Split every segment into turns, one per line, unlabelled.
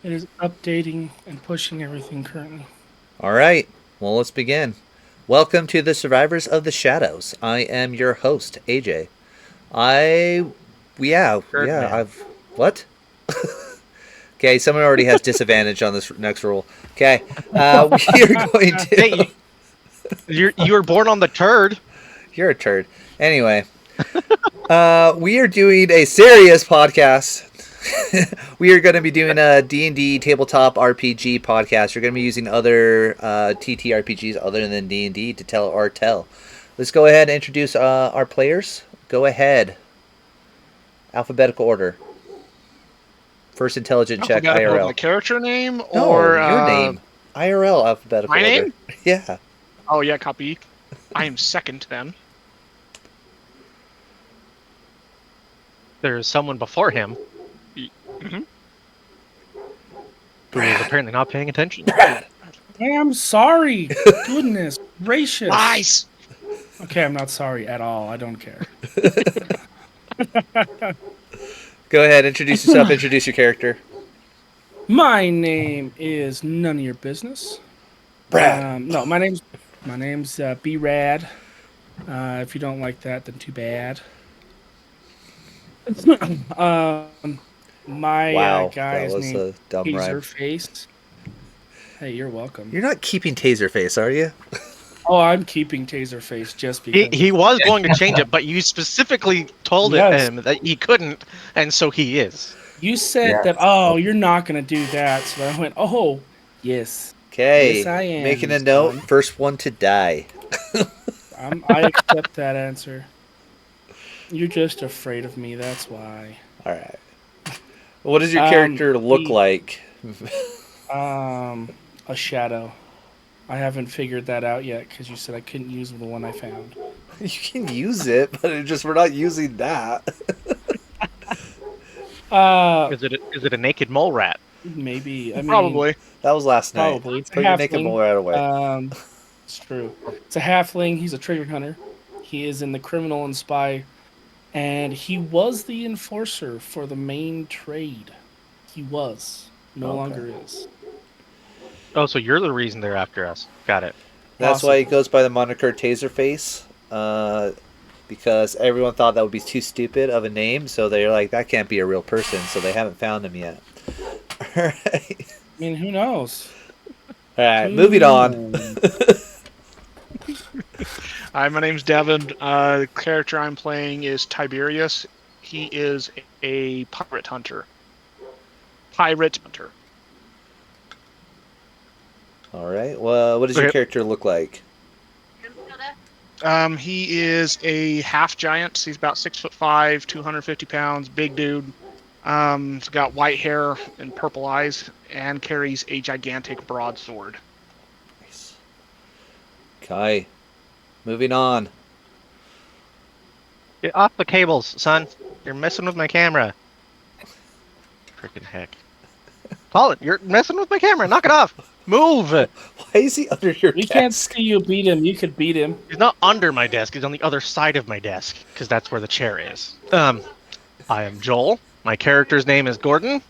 It is updating and pushing everything currently.
All right. Well, let's begin. Welcome to the Survivors of the Shadows. I am your host, AJ. I,
Birdman.
I've what? Okay, someone already has disadvantage on this next roll. Okay, we are going to.
Hey, you were born on the turd.
You're a turd. Anyway, we are doing a serious podcast. We are going to be doing a D&D tabletop RPG podcast. We're going to be using other TTRPGs other than D&D to tell our tale. Let's go ahead and introduce our players. Go ahead. Alphabetical order. First intelligent check,
Alphabetical of my
IRL.
character name
No,
or
your name. IRL alphabetical
my
order.
name?
Yeah.
Oh yeah, copy. I am second then.
There's someone before him
Mm-hmm.
who is apparently not paying attention.
I'm sorry. Goodness gracious.
Nice.
Okay, I'm not sorry at all. I don't care.
Go ahead, introduce yourself, introduce your character.
My name is none of your business.
Brad.
No, my name's B Rad. If you don't like that, then too bad. My
Wow,
guy
that
is
was
named
a dumb rhyme.
Tazerface. Hey, you're welcome.
You're not keeping Tazerface, are you?
Oh, I'm keeping Tazerface just because.
He was going to change it, but you specifically told
Yes.
him that he couldn't, and so he is.
You said that, oh, you're not going to do that. So I went, oh, yes.
Okay,
Yes, I am,
making a note.
son.
First one to die.
I accept that answer. You're just afraid of me, that's why.
All right. What does your character look like?
A shadow. I haven't figured that out yet because you said I couldn't use the one I found.
You can use it, but we're not using that.
Is it a naked mole rat?
Maybe. I mean,
Probably.
That was last night.
Probably. It's a
Put your naked
halfling.
mole right away.
It's true. It's a halfling. He's a treasure hunter. He is in the criminal and spy, and he was the enforcer for the main trade. He was. No longer is.
Oh, so you're the reason they're after us. Got it.
That's why he goes by the moniker Tazerface. Because everyone thought that would be too stupid of a name, so they're like, that can't be a real person, so they haven't found him yet. Alright.
I mean, who knows?
Alright, moving on.
Hi, my name's Devin. The character I'm playing is Tiberius. He is a pirate hunter.
Alright, well, what does your
Okay.
character look like?
He is a half giant. So he's about 6'5", 250 pounds, big dude. He's got white hair and purple eyes, and carries a gigantic broadsword.
Nice. Okay. Moving on.
Get off the cables, son. You're messing with my camera. Freaking heck. Colin, you're messing with my camera. Knock it off. Move.
Why is he under your
We
desk?
can't see you beat him. You could beat him.
He's not under my desk. He's on the other side of my desk, because that's where the chair is. I am Joel. My character's name is Gordon.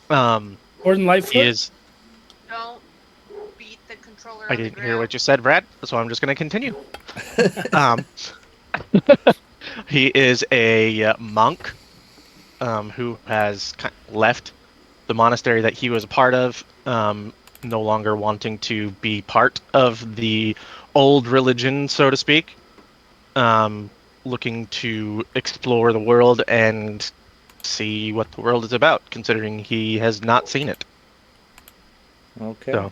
Gordon Lightfoot.
He is.
Don't beat the controller.
I didn't hear what you said, Brad, so I'm just going to continue. He is a monk who has left the monastery that he was a part of, no longer wanting to be part of the old religion, so to speak. Looking to explore the world and see what the world is about, considering he has not seen it.
Okay.
So.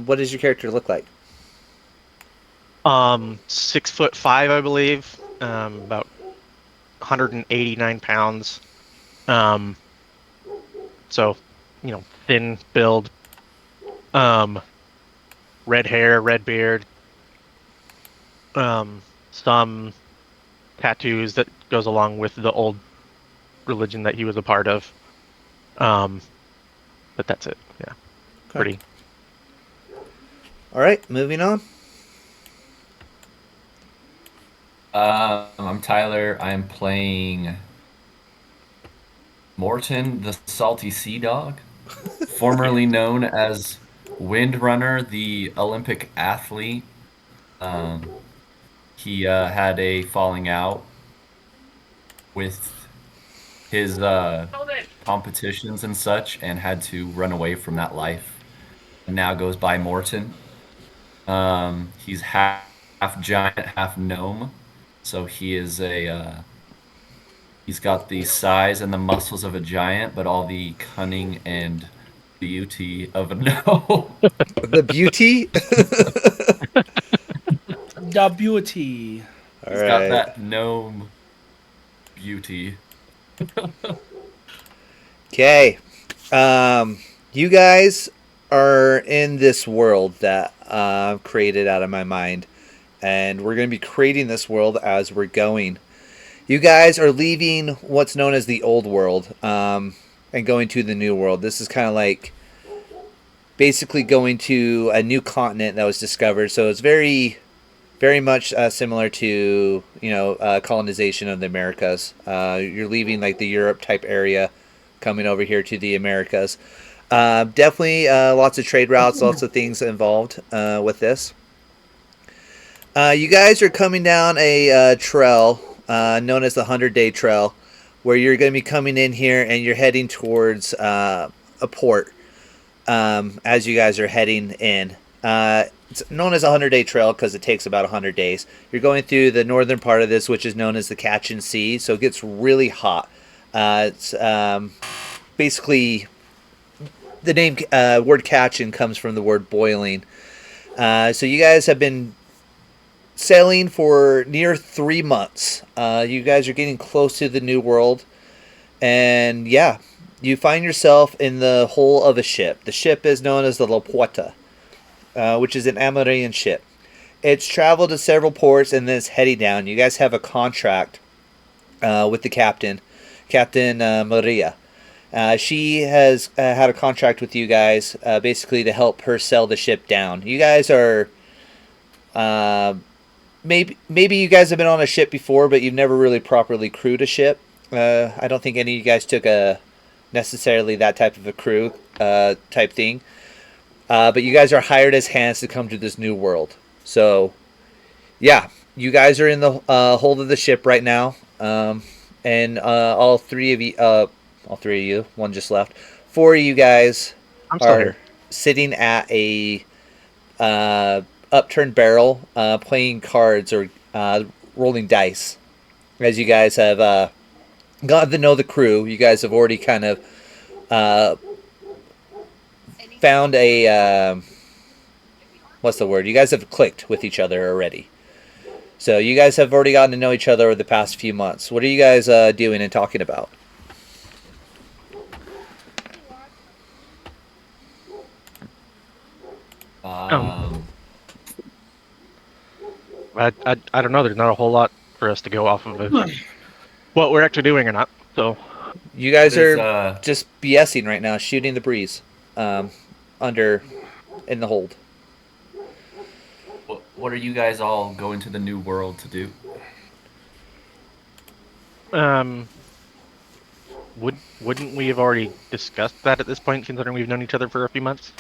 What does your character look like?
6'5", I believe. About 189 pounds. So, thin build. Red hair, red beard. Some tattoos that goes along with the old religion that he was a part of. But that's it. Yeah.
Okay.
Pretty.
Alright, moving on.
I'm Tyler. I'm playing Morton, the salty sea dog, formerly known as Windrunner, the Olympic athlete. Um, he had a falling out with his competitions and such and had to run away from that life and now goes by Morton. He's half giant, half gnome. So he is he's got the size and the muscles of a giant, but all the cunning and beauty of a gnome.
The beauty.
The beauty.
All
He's got
right.
that gnome beauty.
Okay. You guys are in this world that I've created out of my mind, and we're going to be creating this world as we're going. You guys are leaving what's known as the old world and going to the new world. This is kind of like basically going to a new continent that was discovered. So it's very, very much similar to colonization of the Americas. You're leaving like the Europe type area, coming over here to the Americas. Definitely lots of trade routes, lots of things involved with this. You guys are coming down a trail known as the 100-Day Trail, where you're going to be coming in here and you're heading towards a port as you guys are heading in. It's known as a 100-Day Trail because it takes about 100 days. You're going through the northern part of this, which is known as the Kachin Sea, so it gets really hot. It's basically the name word Kachin comes from the word boiling. So you guys have been sailing for near 3 months. You guys are getting close to the new world, and yeah, you find yourself in the hull of a ship. The ship is known as the Puerta, which is an Amerindian ship. It's traveled to several ports and then it's heading down. You guys have a contract with the captain, Captain Maria. She has had a contract with you guys basically to help her sail the ship down. You guys are maybe you guys have been on a ship before, but you've never really properly crewed a ship. I don't think any of you guys took necessarily that type of a crew type thing. But you guys are hired as hands to come to this new world. So, yeah, you guys are in the hold of the ship right now. And all three of you, one just left. 4 of you guys are sitting at a upturned barrel, playing cards or rolling dice. As you guys have gotten to know the crew, you guys have already kind of found a what's the word? You guys have clicked with each other already. So you guys have already gotten to know each other over the past few months. What are you guys doing and talking about?
I don't know. There's not a whole lot for us to go off of what we're actually doing or not. So
you guys are just BSing right now, shooting the breeze under in the hold.
What are you guys all going to the new world to do?
Wouldn't we have already discussed that at this point, considering we've known each other for a few months?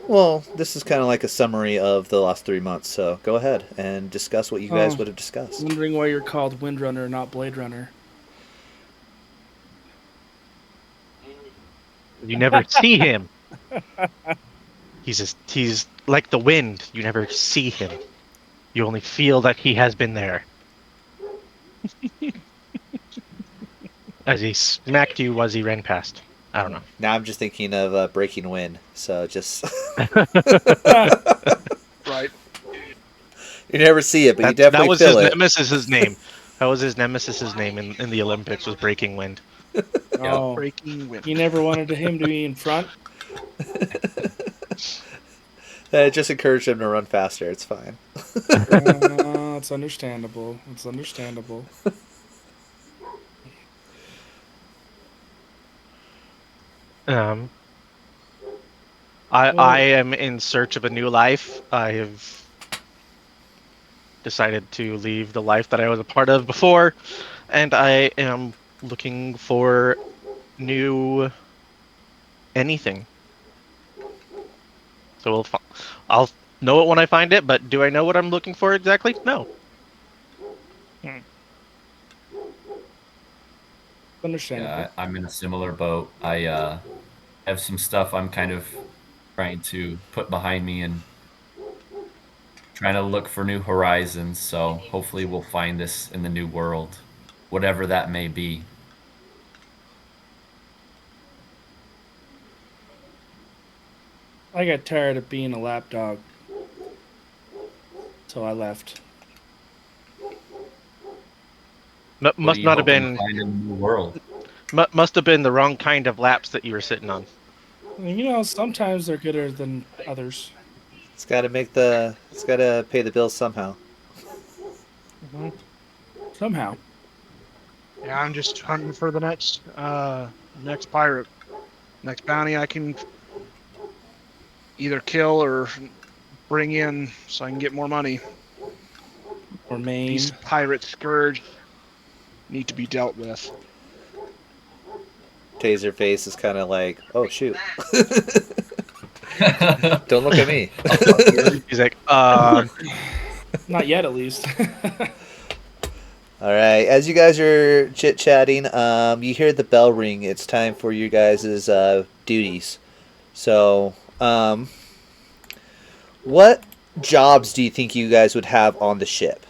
Well, this is kind of like a summary of the last 3 months, so go ahead and discuss what you guys would have discussed.
Wondering why you're called Windrunner, not Blade Runner.
You never see him. He's like the wind. You never see him. You only feel that he has been there. As he smacked you as he ran past. I don't know.
Now I'm just thinking of Breaking Wind, so just...
Right.
You never see it, but you definitely feel it.
That was his nemesis' name. That was his nemesis' name in the Olympics, was Breaking Wind.
Oh,
Breaking Wind.
you never wanted him to be in front?
Just encourage him to run faster. It's fine.
It's understandable. It's understandable.
I am in search of a new life. I have decided to leave the life that I was a part of before, and I am looking for new anything. So I'll know it when I find it, but do I know what I'm looking for exactly? No.
Understandable.
Yeah, I'm in a similar boat. I have some stuff I'm kind of trying to put behind me and trying to look for new horizons. So hopefully we'll find this in the new world, whatever that may be.
I got tired of being a lapdog, so I left.
What are
Must
you
not have
hoping to
been.
find in the new world?
Must have been the wrong kind of laps that you were sitting on.
You know, sometimes they're gooder than others.
It's got to pay the bills somehow.
Somehow.
Yeah, I'm just hunting for the next pirate, next bounty I can either kill or bring in so I can get more money.
Or Maine.
These pirate scourge need to be dealt with.
Tazerface is kind of like, oh shoot. Don't look at me.
He's like,
Not yet, at least.
All right, as you guys are chit-chatting, you hear the bell ring. It's time for you guys' duties. So, what jobs do you think you guys would have on the ship?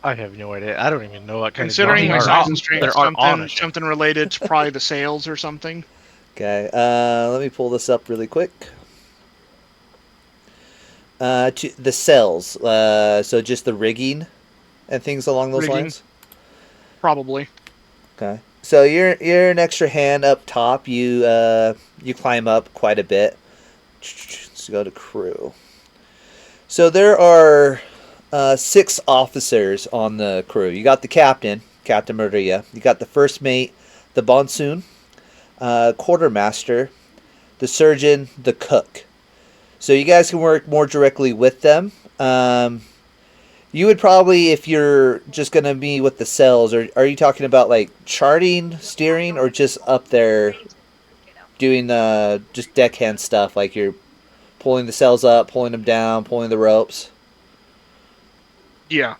I have no idea. I don't even know what kind
Considering
of
my
jobs
size
are
and strength,
there are on a ship.
something related to probably the sales or something.
Okay, let me pull this up really quick. To the cells, so just the rigging and things along those
Rigging.
lines.
Probably.
Okay, so you're an extra hand up top. You climb up quite a bit. Let's go to crew. So there are 6 officers on the crew. You got the captain, Captain Maria. You got the first mate, the bonsoon, quartermaster, the surgeon, the cook. So you guys can work more directly with them. You would probably, if you're just going to be with the cells, or are you talking about like charting, steering, or just up there doing just deckhand stuff, like you're pulling the cells up, pulling them down, pulling the ropes?
Yeah.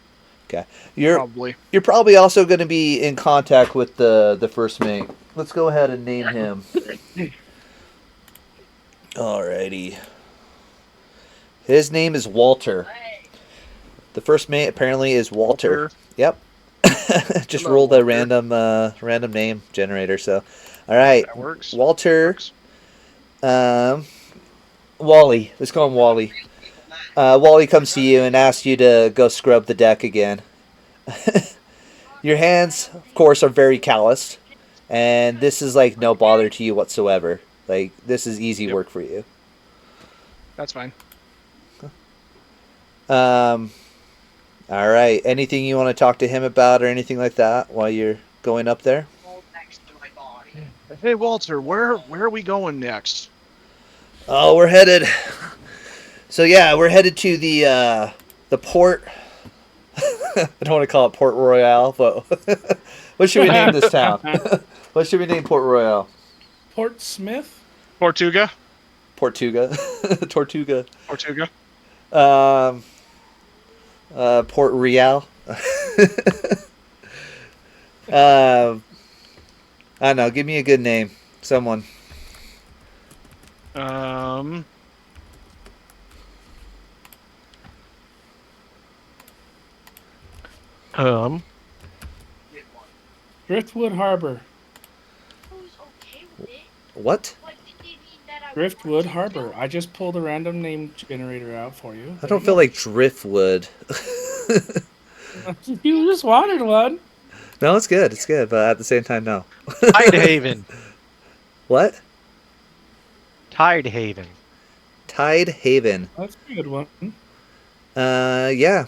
Okay.
Probably.
You're probably also going to be in contact with the first mate. Let's go ahead and name him. Alrighty. His name is Walter. The first mate apparently is Walter. Yep. Just
Hello,
rolled a
Walter.
random name generator. So, all right.
That works.
Walter.
Works.
Wally. Let's call him Wally. Wally comes to you and asks you to go scrub the deck again. Your hands, of course, are very calloused, and this is like no bother to you whatsoever. Like, this is easy work for you.
That's fine.
All right. Anything you want to talk to him about or anything like that while you're going up there?
Hey, Walter, where are we going next?
Oh, we're headed. So yeah, we're headed to the port. I don't want to call it Port Royale, but what should we name this town? What should we name Port Royale?
Port Smith?
Tortuga.
Tortuga. Tortuga.
Tortuga.
Port Real. I don't know. Give me a good name. Someone.
Driftwood Harbor.
What?
Driftwood Harbor. I just pulled a random name generator out for you.
I don't feel like Driftwood.
You just wanted one.
No, it's good. It's good, but at the same time, no.
Tidehaven.
What?
Tidehaven.
Tidehaven.
That's a good one.
Yeah.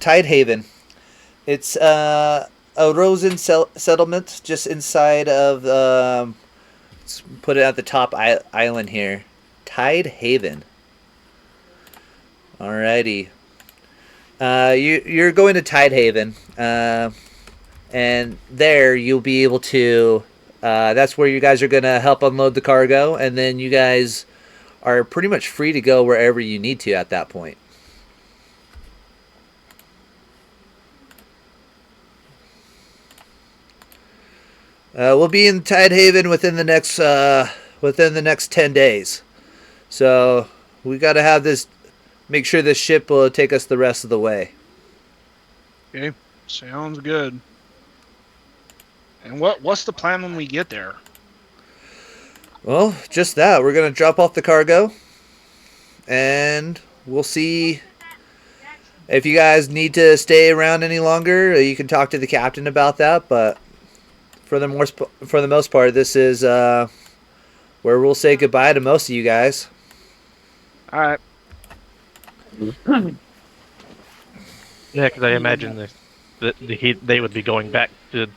Tidehaven. It's a Rosen settlement just inside of, let's put it at the top island here. Tidehaven. Alrighty. You're going to Tidehaven, and there you'll be able to. That's where you guys are gonna help unload the cargo, and then you guys are pretty much free to go wherever you need to at that point. We'll be in Tidehaven within the next 10 days. So we got to have this. Make sure this ship will take us the rest of the way.
Okay, sounds good. And what's the plan when we get there?
Well, just that. We're gonna drop off the cargo, and we'll see if you guys need to stay around any longer. You can talk to the captain about that. But for the most part, this is where we'll say goodbye to most of you guys.
All right.
Yeah, because I imagine they would be going back to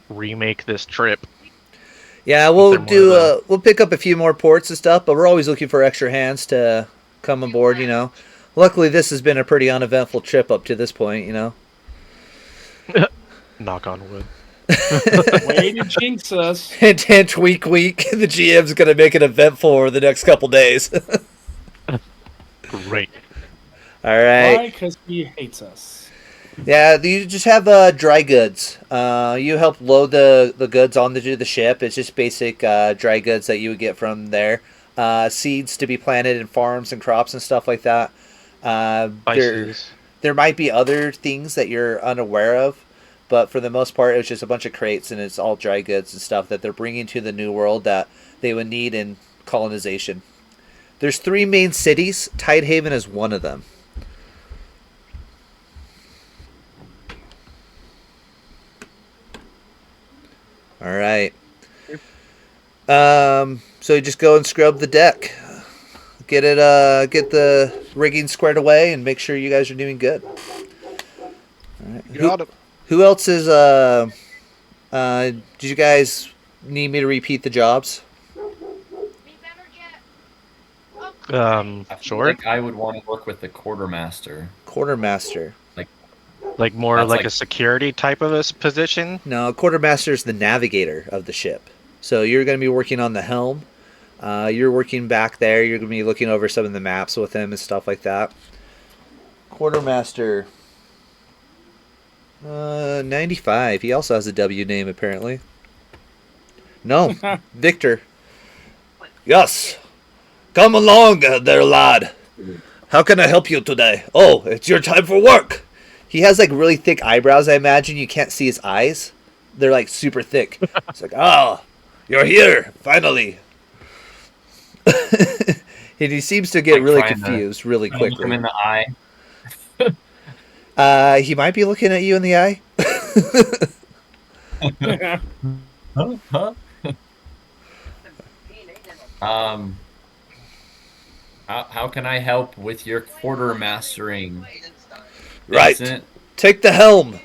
remake this trip.
Yeah, we'll pick up a few more ports and stuff, but we're always looking for extra hands to come aboard. You know, luckily this has been a pretty uneventful trip up to this point. You know,
Knock on wood.
Way to jinx us.
Hint, week. The GM's gonna make it eventful over the next couple days.
Great.
All right.
Why? Because he hates us.
Yeah, you just have dry goods. You help load the goods onto the ship. It's just basic dry goods that you would get from there. Seeds to be planted in farms and crops and stuff like that. There might be other things that you're unaware of, but for the most part, it's just a bunch of crates, and it's all dry goods and stuff that they're bringing to the new world that they would need in colonization. There's 3 main cities. Tidehaven is one of them. All right. So you just go and scrub the deck, get the rigging squared away, and make sure you guys are doing good. All right. Who else is? Did you guys need me to repeat the jobs?
Sure.
Like I would want to work with the quartermaster.
Quartermaster.
Like more
That's
like
like-
a security type of a position.
No, quartermaster is the navigator of the ship. So you're going to be working on the helm. You're working back there. You're going to be looking over some of the maps with him and stuff like that. Quartermaster. 95. He also has a W name, apparently. No, Victor. Yes. Come along there, lad. How can I help you today? Oh, it's your time for work. He has like really thick eyebrows, I imagine. You can't see his eyes. They're like super thick. It's like, oh, you're here, finally. And he seems to get
Like
really
trying to-
confused really
Look him
quickly.
in the eye.
He might be looking at you in the eye.
Huh? How can I help with your quartermastering?
Right.
Vincent?
Take the helm.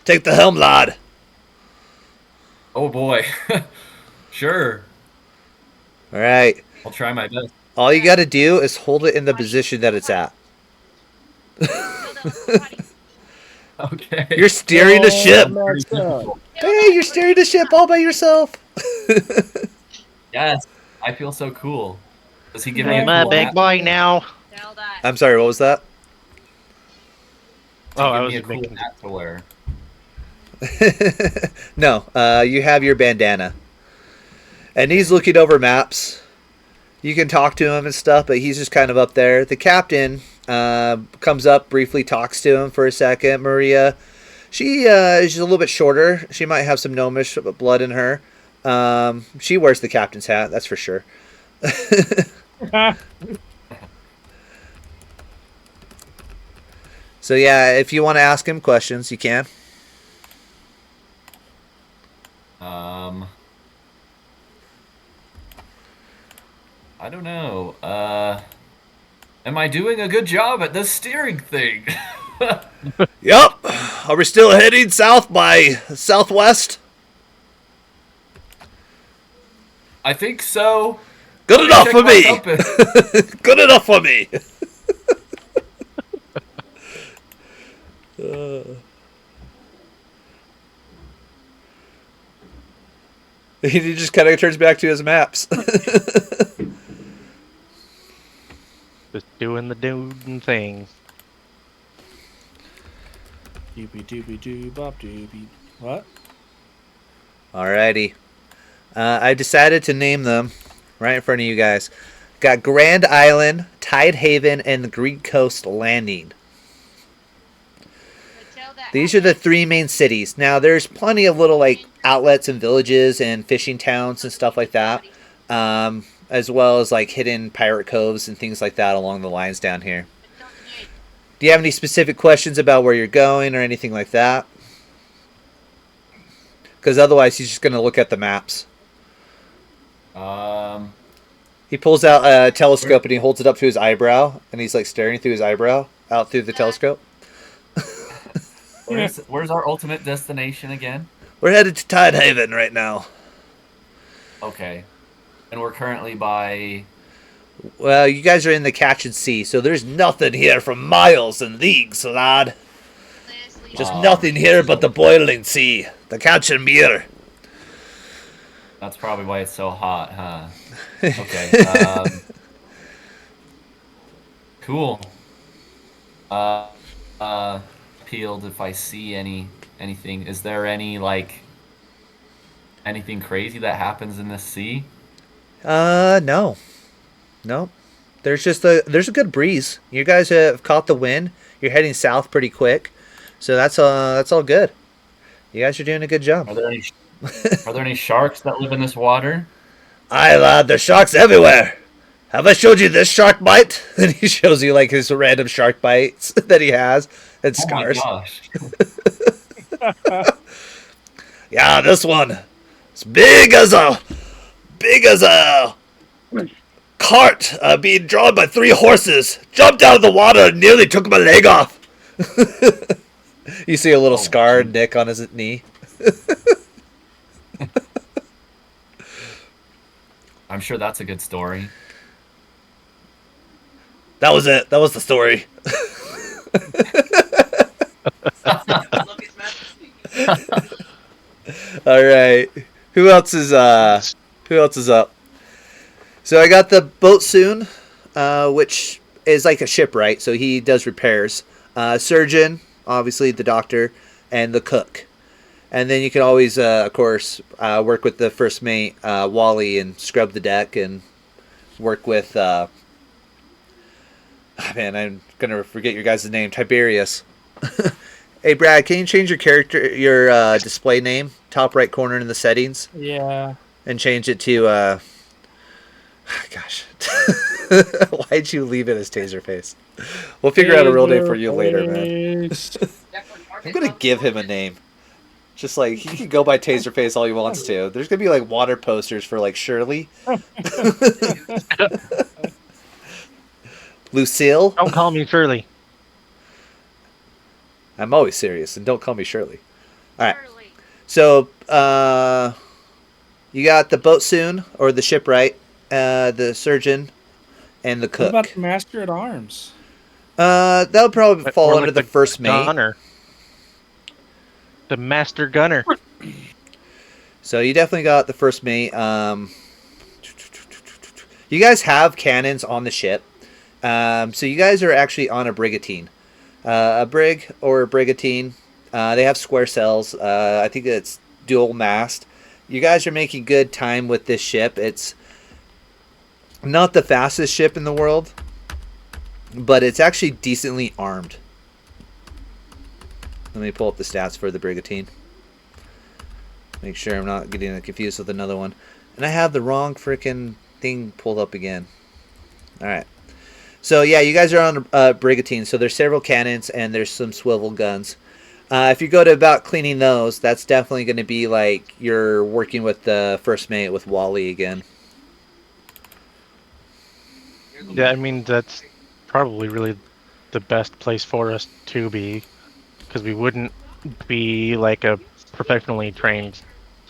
Take the helm, lad.
Oh boy. Sure.
All right.
I'll try my best.
All you got to do is hold it in the position that it's at.
Okay.
You're steering the ship.
Maxed out.
Hey, you're steering the ship all by yourself.
Yes. I feel so cool. Does he give me
I'm
a
a
cool
big
hat?
boy now.
Tell that.
I'm sorry, what was that?
Does he
Oh, I
give
was
me a cool
making-
hat to wear.
No, you have your bandana. And he's looking over maps. You can talk to him and stuff, but he's just kind of up there. The captain comes up, briefly talks to him for a second. Maria, she's a little bit shorter. She might have some gnomish blood in her. She wears the captain's hat, that's for sure. So yeah, if you want to ask him questions, you can.
I don't know. Am I doing a good job at this steering thing?
Yep. Are we still heading south by southwest?
I think so.
Good
Let
enough
check
for
my
me.
compass.
Good enough for me. He just kind of turns back to his maps.
Just doing the dude thing.
Doobie doobie doo bop doobie. What?
Alrighty. I decided to name them right in front of you guys. Got Grand Island, Tide Haven, and the Greek Coast Landing. These are the three main cities. Now, there's plenty of little like outlets and villages and fishing towns and stuff like that, as well as like hidden pirate coves and things like that along the lines down here. Do you have any specific questions about where you're going or anything like that? Because otherwise, he's just going to look at the maps. He pulls out a telescope and he holds it up to his eyebrow, and he's like staring through his eyebrow out through the telescope.
Where's our ultimate destination again?
We're headed to Tide Haven right now.
Okay. And we're currently by...
Well, you guys are in the Catch and Sea, so there's nothing here for miles and leagues, lad. Just nothing here but the boiling sea, the Catch and Mere.
That's probably why it's so hot, huh? Okay. Cool. Peeled if I see anything. Is there any anything crazy that happens in the sea?
No. There's a good breeze. You guys have caught the wind. You're heading south pretty quick, so that's all good. You guys are doing a good job.
Are there any sharks that live in this water?
Aye, lad, there's sharks everywhere. Have I showed you this shark bite? And he shows you like his random shark bites that he has and scars.
Oh my gosh.
Yeah, this one. It's big as a cart being drawn by 3 horses. Jumped out of the water and nearly took my leg off. You see a little scarred nick on his knee.
I'm sure that's a good story.
That was it. That was the story. All right. Who else is up? So I got the boat soon, which is like a shipwright, so he does repairs. Surgeon, obviously the doctor, and the cook. And then you can always, of course, work with the first mate, Wally, and scrub the deck, and work with, man, I'm going to forget your guys' name, Tiberius. Hey, Brad, can you change your display name, top right corner in the settings?
Yeah.
And change it to, gosh. Why'd you leave it as Tazerface? We'll figure out a real name for you later, man. I'm going to give him a name. Just like, he can go by Tazerface all he wants to. There's going to be like water posters for like Shirley. Lucille.
Don't call me Shirley.
I'm always serious, and don't call me Shirley. All right. So, you got the boat soon, or the shipwright, the surgeon, and the cook.
What about the master at arms?
That'll probably fall
Or
under
like
the first mate.
Gunner. The master gunner.
So you definitely got the first mate. You guys have cannons on the ship. So you guys are actually on a brigantine. A brig or a brigantine. They have square sails. I think it's dual mast. You guys are making good time with this ship. It's not the fastest ship in the world, but it's actually decently armed. Let me pull up the stats for the brigantine. Make sure I'm not getting confused with another one. And I have the wrong freaking thing pulled up again. Alright. So yeah, you guys are on a brigantine. So there's several cannons and there's some swivel guns. If you go to about cleaning those, that's definitely going to be like you're working with the first mate with Wally again.
Yeah, I mean, that's probably really the best place for us to be. Because we wouldn't be like a professionally trained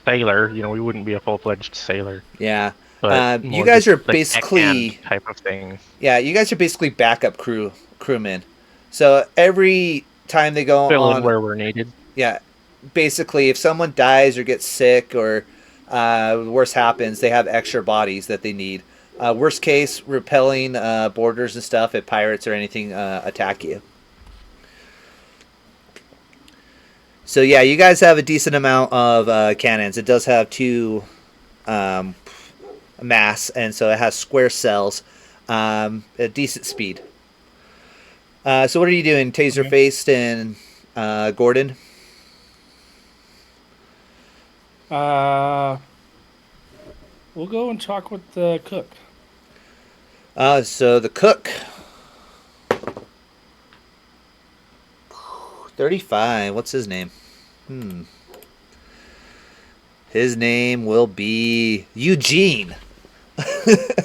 sailor. You know, we wouldn't be a full-fledged sailor.
Yeah.
But
You guys are
like
basically
type of thing.
Yeah, you guys are basically backup crewmen. So every time they go
Fill
on,
in where we're needed.
yeah, basically, if someone dies or gets sick or worse happens, they have extra bodies that they need. Worst case, repelling borders and stuff if pirates or anything attack you. So yeah, you guys have a decent amount of cannons. It does have 2 mass, and so it has square cells, a decent speed. So what are you doing, Tazerface and Gordon?
We'll go and talk with the cook.
So the cook, 35. What's his name? His name will be Eugene.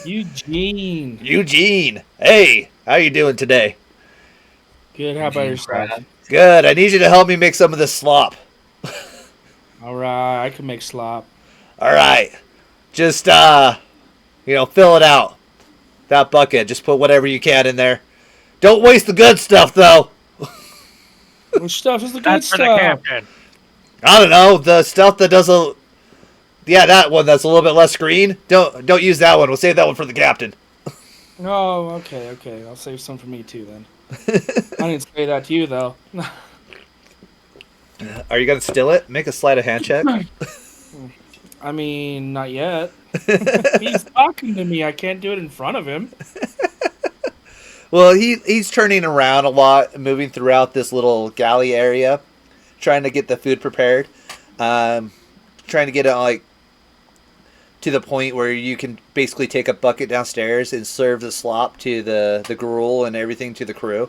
Eugene.
Eugene. Hey, how you doing today?
Good. How about
Eugene
yourself?
Pratt.
Good. I need you to help me make some of this slop.
All right. I can make slop.
All right. Just fill it out. That bucket. Just put whatever you can in there. Don't waste the good stuff though.
Which stuff is the good
That's for the
stuff?
captain.
I don't know, the stuff that does that one that's a little bit less green. Don't use that one. We'll save that one for the captain.
Oh, okay. I'll save some for me too then. I didn't say that to you though.
Are you gonna still it? Make a sleight of hand check.
I mean, not yet. He's talking to me. I can't do it in front of him.
Well, he's turning around a lot, moving throughout this little galley area, trying to get the food prepared. Trying to get it to the point where you can basically take a bucket downstairs and serve the slop to the gruel and everything to the crew.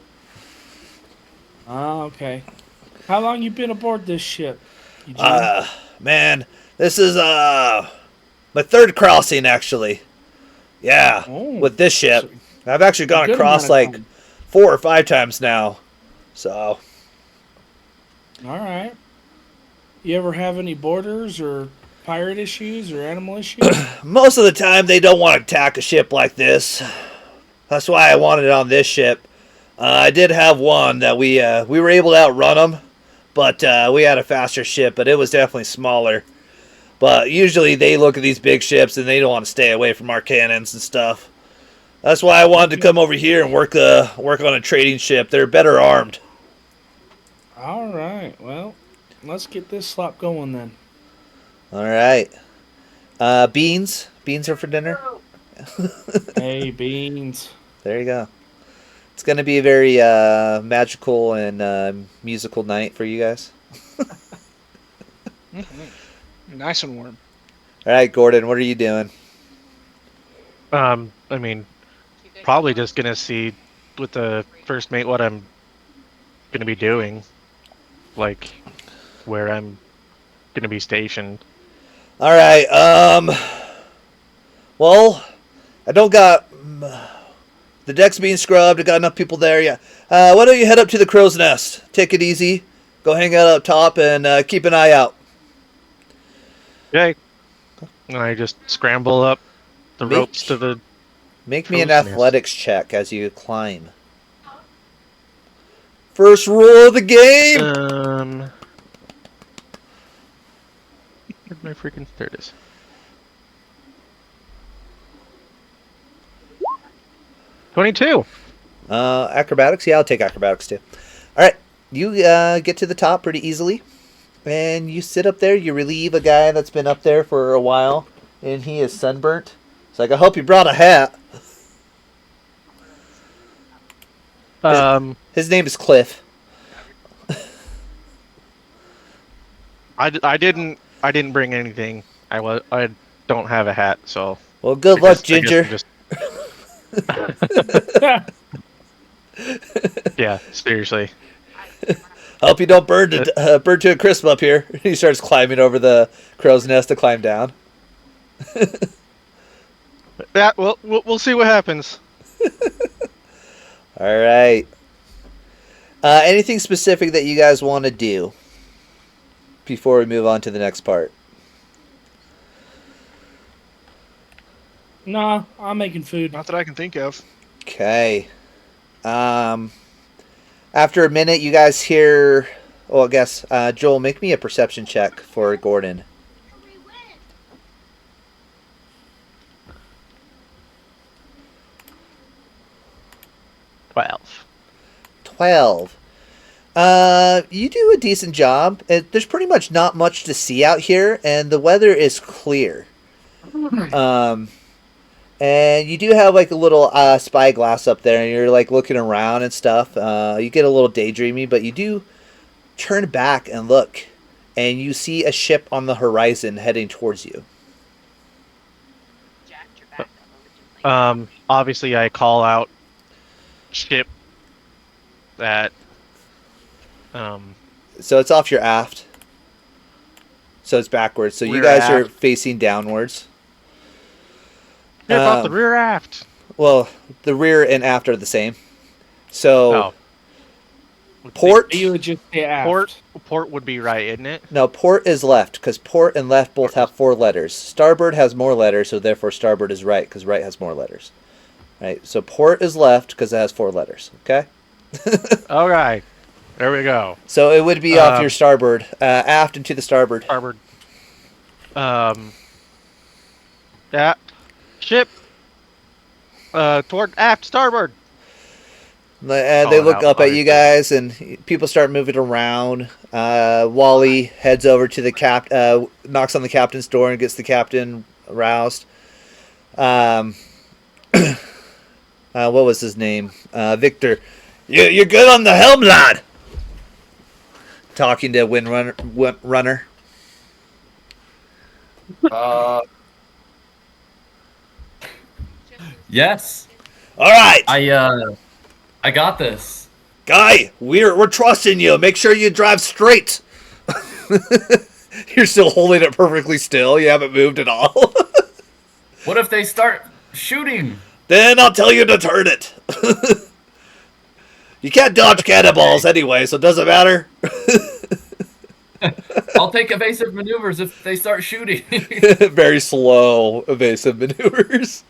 Oh, okay. How long you been aboard this ship? Eugene?
Man, this is my 3rd crossing actually. Yeah,
Oh.
with this ship. I've actually gone
Good
across
amount of
like
time.
4 or 5 times now. So,
All right. You ever have any borders or pirate issues or animal issues?
most of the time they don't want to attack a ship like this. That's why I wanted it on this ship. I did have one that we were able to outrun them, but we had a faster ship, but it was definitely smaller. But usually they look at these big ships and they don't want to stay away from our cannons and stuff. That's why I wanted to come over here and work on a trading ship. They're better armed.
All right. Well, let's get this slop going then.
All right. Beans. Beans are for dinner.
Hey, beans.
There you go. It's going to be a very magical and musical night for you guys.
Nice and warm.
All right, Gordon, what are you doing?
I mean, probably just gonna see with the first mate what I'm gonna be doing, like where I'm gonna be stationed.
All right. Well, I don't got the deck's being scrubbed. I got enough people there. Yeah. Why don't you head up to the crow's nest? Take it easy. Go hang out up top and keep an eye out.
Okay. And I just scramble up the ropes to the.
Make me an
crow's nest.
athletics check as you climb. First rule of the game.
Where'd my freaking there it is. $22.
Acrobatics. Yeah, I'll take acrobatics too. All right. You get to the top pretty easily. And you sit up there. You relieve a guy that's been up there for a while. And he is sunburnt. It's like, I hope you brought a hat. His name is Cliff.
I didn't bring anything. I don't have a hat, so.
Well, good luck, Ginger.
Yeah, seriously.
Hope you don't burn to a crisp up here. He starts climbing over the crow's nest to climb down.
Yeah, well, we'll see what happens.
All right. Anything specific that you guys want to do before we move on to the next part?
Nah, I'm making food.
Not that I can think of.
Okay. After a minute, you guys hear. Oh, I guess Joel, make me a perception check for Gordon.
12.
12. You do a decent job. There's pretty much not much to see out here, and the weather is clear. And you do have like a little spyglass up there, and you're like looking around and stuff. You get a little daydreamy, but you do turn back and look, and you see a ship on the horizon heading towards you.
Jacked your back up. What would you like?
Obviously, I call out ship that.
So it's off your aft. So it's backwards. So you
Rear
guys are
aft.
facing downwards.
Ship off the
Um,
rear aft.
Well, the rear and aft are the same. So
Oh.
port.
You would just say aft.
Port would be right, isn't it?
No, port is left because port and left both have 4 letters. Starboard has more letters, so therefore starboard is right because right has more letters. Right. So port is left because it has 4 letters. Okay.
All right. There we go.
So it would be off your starboard, aft and to the starboard.
Starboard. Yeah. Ship. Toward aft starboard.
And they
Oh,
look
no,
up at you
obviously.
guys, and people start moving around. Wally heads over to the knocks on the captain's door and gets the captain aroused. What was his name? Victor. You're good on the helm, lad. Talking to Windrunner.
Yes.
All right,
I got this.
guy. We're trusting you. Make sure you drive straight. You're still holding it perfectly still. You haven't moved at all.
What if they start shooting?
Then I'll tell you to turn it. You can't dodge cannonballs anyway, so it doesn't matter.
I'll take evasive maneuvers if they start shooting.
Very slow, evasive maneuvers.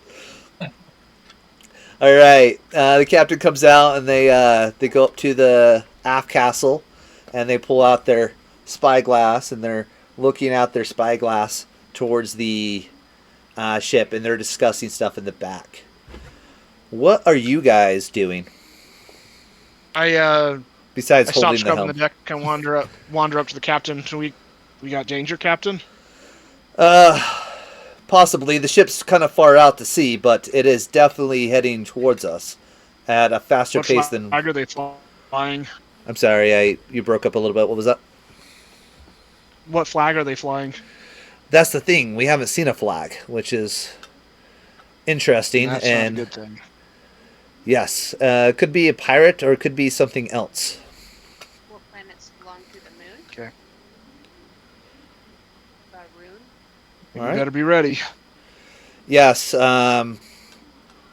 All right, the captain comes out and they go up to the aft castle, and they pull out their spyglass, and they're looking out their spyglass towards the ship, and they're discussing stuff in the back. What are you guys doing
I
besides
stop
holding the
scrubbing the
helm?
deck and wander up to the captain. So we got danger, Captain.
Possibly. The ship's kind of far out to sea, but it is definitely heading towards us at a faster
What
pace than.
flag are they flying?
I'm sorry, you broke up a little bit. What was that?
What flag are they flying?
That's the thing. We haven't seen a flag, which is interesting.
That's
and
not a good thing.
yes, it could be a pirate or it could be something else.
What planets belong to the moon?
Okay.
About a rune?
All
We
right.
better be ready.
Yes.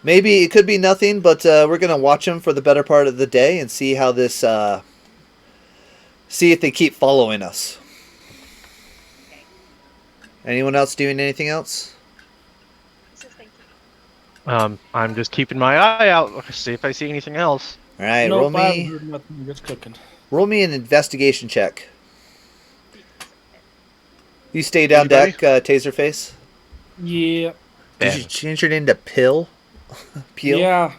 Maybe it could be nothing, but we're gonna watch them for the better part of the day and see how this. See if they keep following us. Anyone else doing anything else?
So thank you.
I'm just keeping my eye out, see if I see anything else.
All right,
Nope, I
roll
haven't
me.
heard nothing. Just cooking.
Roll me an investigation check. You stay down
Anybody?
deck, Tazerface.
Yeah.
Did you change your name to Pill? Peel?
Yeah.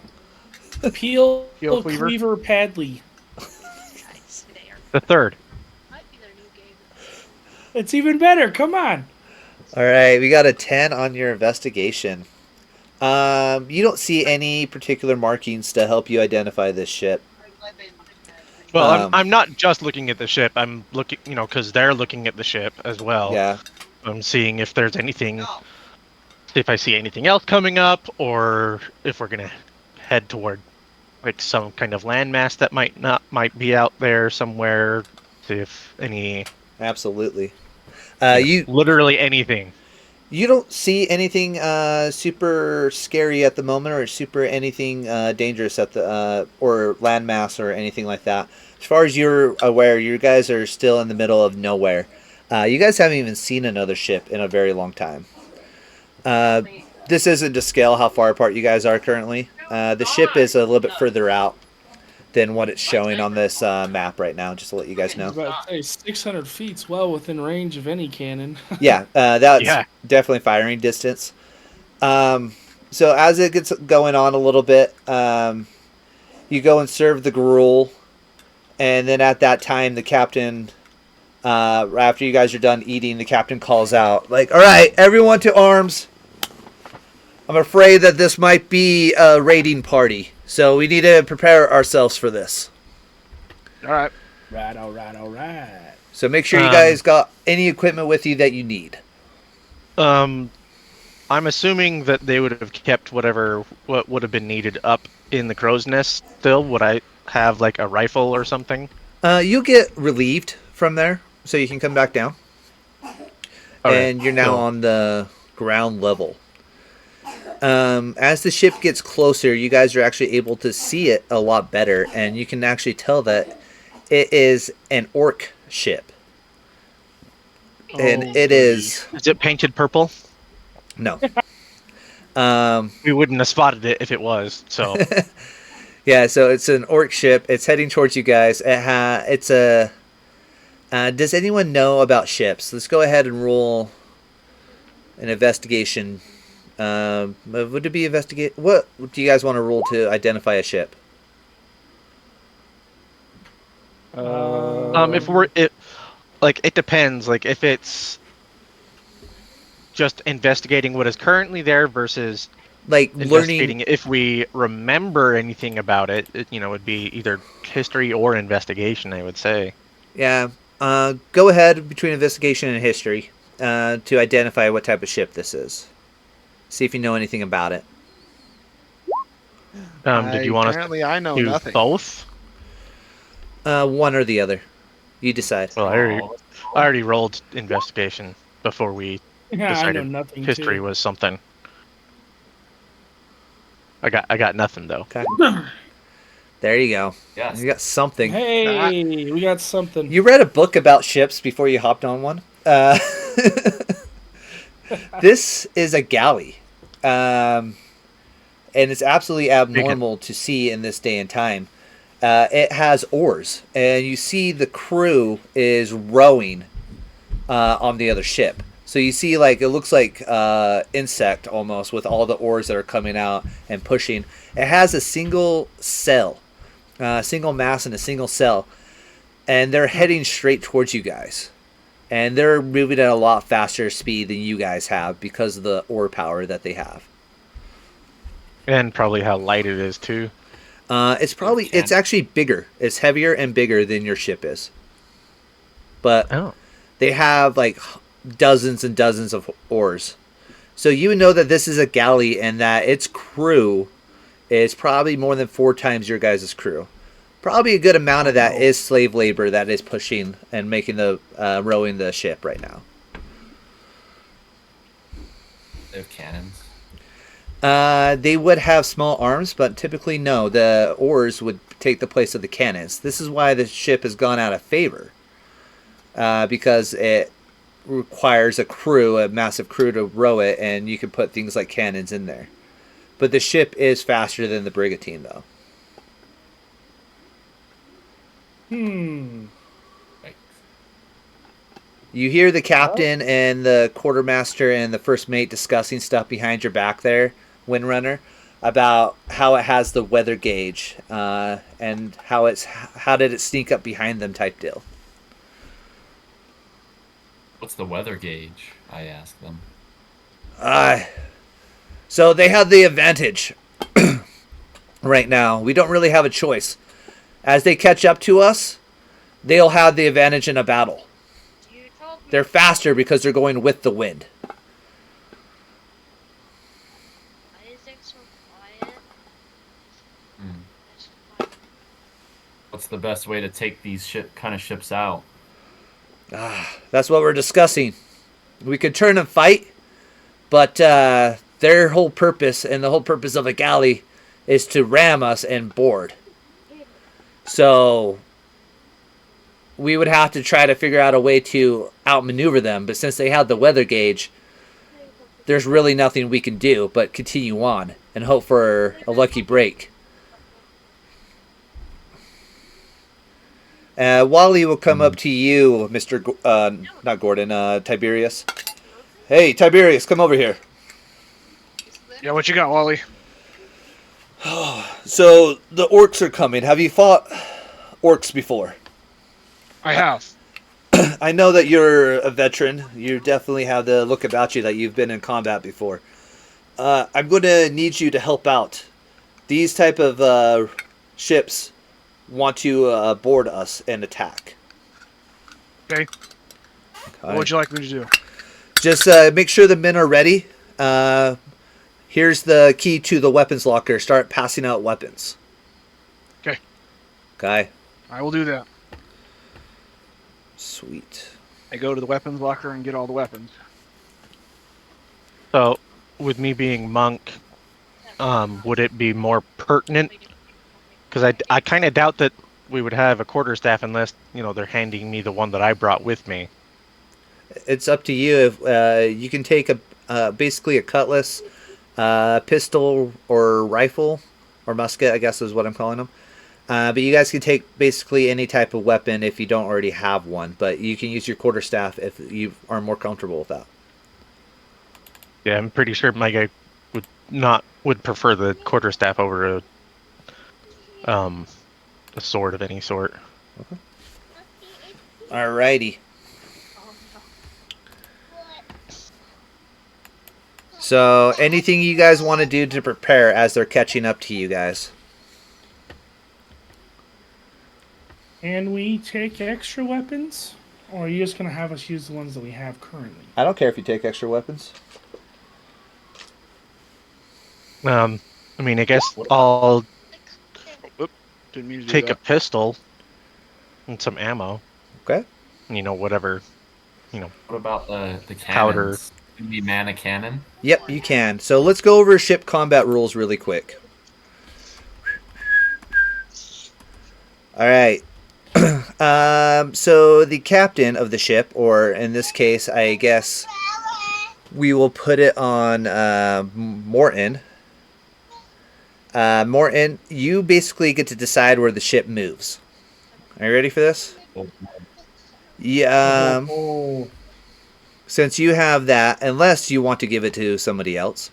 Peel
Peel Cleaver?
Cleaver Padley.
Nice. They are.
The third.
Might be their new game.
It's even better. Come on.
All right, we got a 10 on your investigation. You don't see any particular markings to help you identify this ship.
Well,
Um,
I'm not just looking at the ship. I'm looking, because they're looking at the ship as well.
Yeah.
I'm seeing if there's anything, if I see anything else coming up, or if we're gonna head toward like some kind of landmass that might be out there somewhere. See if any,
Absolutely.
you know, literally anything.
You don't see anything super scary at the moment, or super anything dangerous at the or landmass or anything like that. As far as you're aware, you guys are still in the middle of nowhere. You guys haven't even seen another ship in a very long time. This isn't to scale how far apart you guys are currently. The ship is a little bit further out. than what it's showing on this map right now, just to let you guys
I was
know.
about to say 600 feet's well within range of any cannon.
Yeah, that's
Yeah.
definitely firing distance. So as it gets going on a little bit, you go and serve the gruel, and then at that time, the captain, after you guys are done eating, the captain calls out, like, "All right, everyone to arms. I'm afraid that this might be a raiding party, so we need to prepare ourselves for this.
All right.
Right, all right, all right.
So make sure you guys got any equipment with you that you need."
I'm assuming that they would have kept what would have been needed up in the crow's nest still. Would I have like a rifle or something?
You get relieved from there, so you can come back down.
Okay,
And you're now
cool.
on the ground level. As the ship gets closer, you guys are actually able to see it a lot better, and you can actually tell that it is an orc ship. And it is...
Is it painted purple?
No.
We wouldn't have spotted it if it was. So
Yeah, so it's an orc ship. It's heading towards you guys. It's a... does anyone know about ships? Let's go ahead and roll an investigation. Would it be investigate? What do you guys want to roll to identify a ship?
it depends. Like if it's just investigating what is currently there versus
Like
investigating
learning.
if we remember anything about it, would be either history or investigation, I would say.
Yeah. Go ahead between investigation and history to identify what type of ship this is. See if you know anything about it.
Did you want us
Apparently, I know
to do
nothing.
both?
One or the other. You decide.
Well, I already rolled investigation before we
Yeah, I know
decided
nothing.
history
too.
was something. I got nothing though.
Okay. There you go.
Yes.
You got something.
Hey, we got something.
You read a book about ships before you hopped on one. This is a galley. And it's absolutely abnormal to see in this day and time. It has oars, and you see the crew is rowing on the other ship. So you see, like, it looks like insect almost with all the oars that are coming out and pushing. It has a single sail, single mast and a single sail, and they're heading straight towards you guys. And they're moving at a lot faster speed than you guys have because of the oar power that they have.
And probably how light it is too.
It's actually bigger. It's heavier and bigger than your ship is. But they have like dozens and dozens of oars. So you would know that this is a galley and that its crew is probably more than 4 times your guys' crew. Probably a good amount of that is slave labor that is pushing and making the rowing the ship right now.
They have cannons.
They would have small arms, but typically no. The oars would take the place of the cannons. This is why the ship has gone out of favor. Because it requires a massive crew to row it, and you can put things like cannons in there. But the ship is faster than the brigantine, though.
Right.
You hear the captain and the quartermaster and the first mate discussing stuff behind your back there, Windrunner, about how it has the weather gauge and how did it sneak up behind them type deal.
What's the weather gauge? I asked them.
So they have the advantage right now. We don't really have a choice. As they catch up to us, they'll have the advantage in a battle.
You told me
They're faster because they're going with the wind.
why is it so quiet?
Hmm.
It's quiet.
What's the best way to take these kind of ships out?
That's what we're discussing. We could turn and fight, but their whole purpose and the whole purpose of a galley is to ram us and board. So we would have to try to figure out a way to outmaneuver them, but since they have the weather gauge, there's really nothing we can do but continue on and hope for a lucky break. Wally will come up to you, Mr. Not Gordon, Tiberius. Hey, Tiberius, come over here.
Yeah, what you got, Wally?
So, the orcs are coming. Have you fought orcs before?
I have.
I know that you're a veteran. You definitely have the look about you that you've been in combat before. I'm going to need you to help out. These type of ships want to board us and attack.
Okay. What would you like me to do?
Just make sure the men are ready. Here's the key to the weapons locker. Start passing out weapons.
Okay.
Okay.
I will do that.
Sweet.
I go to the weapons locker and get all the weapons.
So, with me being monk, would it be more pertinent? Because I kind of doubt that we would have a quarterstaff unless, they're handing me the one that I brought with me.
It's up to you. If you can take basically a cutlass, pistol or rifle, or musket, I guess is what I'm calling them. But you guys can take basically any type of weapon if you don't already have one. But you can use your quarterstaff if you are more comfortable with that.
Yeah, I'm pretty sure my guy would prefer the quarterstaff over a sword of any sort.
Okay. Alrighty. So, anything you guys want to do to prepare as they're catching up to you guys?
Can we take extra weapons? Or are you just going to have us use the ones that we have currently?
I don't care if you take extra weapons.
I guess I'll
Didn't mean to do
take a
that.
pistol and some ammo.
Okay.
Whatever.
What about the cannons?
Powder.
Can we man a cannon?
Yep, you can. So let's go over ship combat rules really quick. All right. So the captain of the ship, or in this case, I guess we will put it on Morton. Morton, you basically get to decide where the ship moves. Are you ready for this? Yeah. Since you have that, unless you want to give it to somebody else.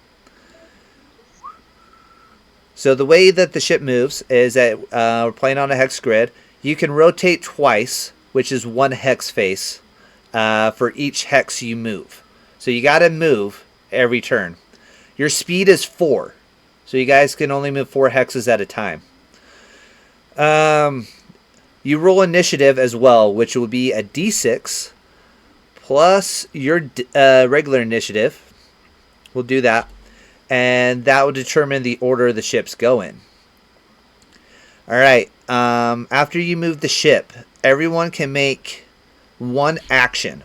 So the way that the ship moves is that we're playing on a hex grid. You can rotate twice, which is one hex face, for each hex you move. So you got to move every turn. Your speed is 4. So you guys can only move 4 hexes at a time. You roll initiative as well, which will be a d6 plus your regular initiative. We'll do that. And that will determine the order the ships go in. Alright, after you move the ship, everyone can make one action.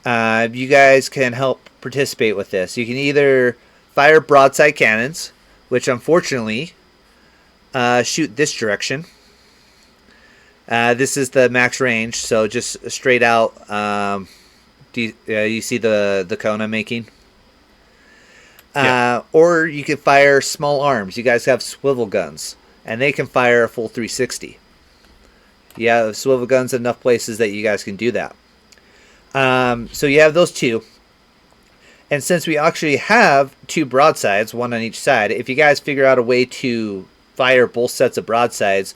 You guys can help participate with this. You can either fire broadside cannons, which unfortunately shoot this direction. This is the max range, so just straight out. You see the cone I'm making?
Yeah.
Or you can fire small arms. You guys have swivel guns, and they can fire a full 360. You have swivel guns in enough places that you guys can do that. So you have those two. And since we actually have 2 broadsides, one on each side, if you guys figure out a way to fire both sets of broadsides,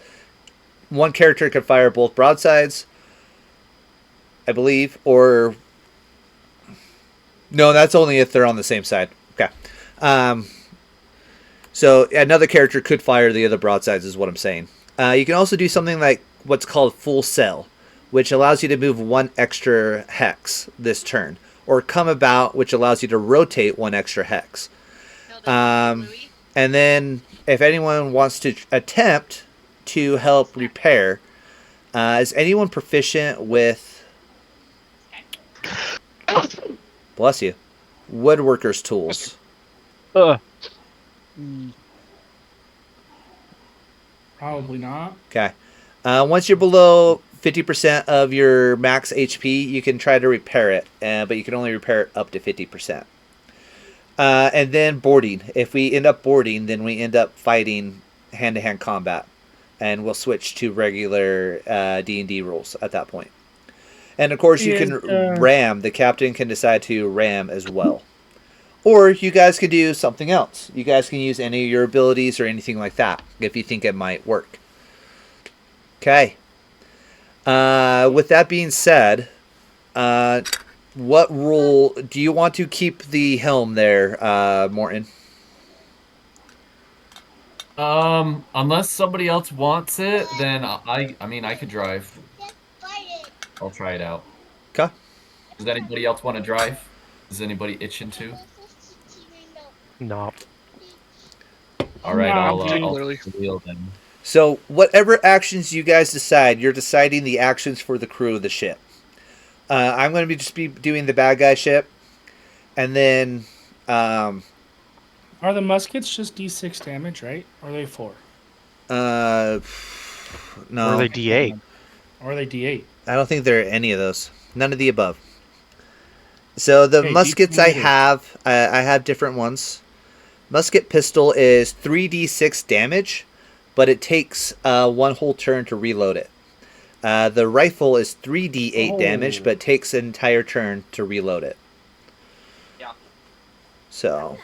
one character could fire both broadsides, I believe, or... No, that's only if they're on the same side. Okay. So another character could fire the other broadsides is what I'm saying. You can also do something like what's called full sail, which allows you to move 1 extra hex this turn. Or come about, which allows you to rotate 1 extra hex. And then if anyone wants to attempt to help repair, is anyone proficient with... Bless you. Woodworker's tools.
Probably not.
Okay. Once you're below 50% of your max HP, you can try to repair it, but you can only repair it up to 50%. And then boarding. If we end up boarding, then we end up fighting hand-to-hand combat. and we'll switch to regular D&D rules at that point. And of course, you can ram. The captain can decide to ram as well. Or you guys could do something else. You guys can use any of your abilities or anything like that if you think it might work. Okay. With that being said, what rule do you want to keep the helm there, Morton?
Unless somebody else wants it, then I mean I could drive. I'll try it out.
Okay.
Does anybody else want to drive? Is anybody itching to?
No.
All right,
No,
I'll
particularly.
wheel then.
So whatever actions you guys decide, you're deciding the actions for the crew of the ship. I'm going to just be doing the bad guy ship, and then
Are the muskets just D6 damage, right? Or are they 4?
no,
Or are they D8?
Or are they D8?
I don't think there are any of those. None of the above. So the
Okay,
muskets
D28.
I have different ones. Musket pistol is 3d6 damage, but it takes 1 whole turn to reload it. The rifle is 3d8 damage, but takes an entire turn to reload it.
Yeah.
So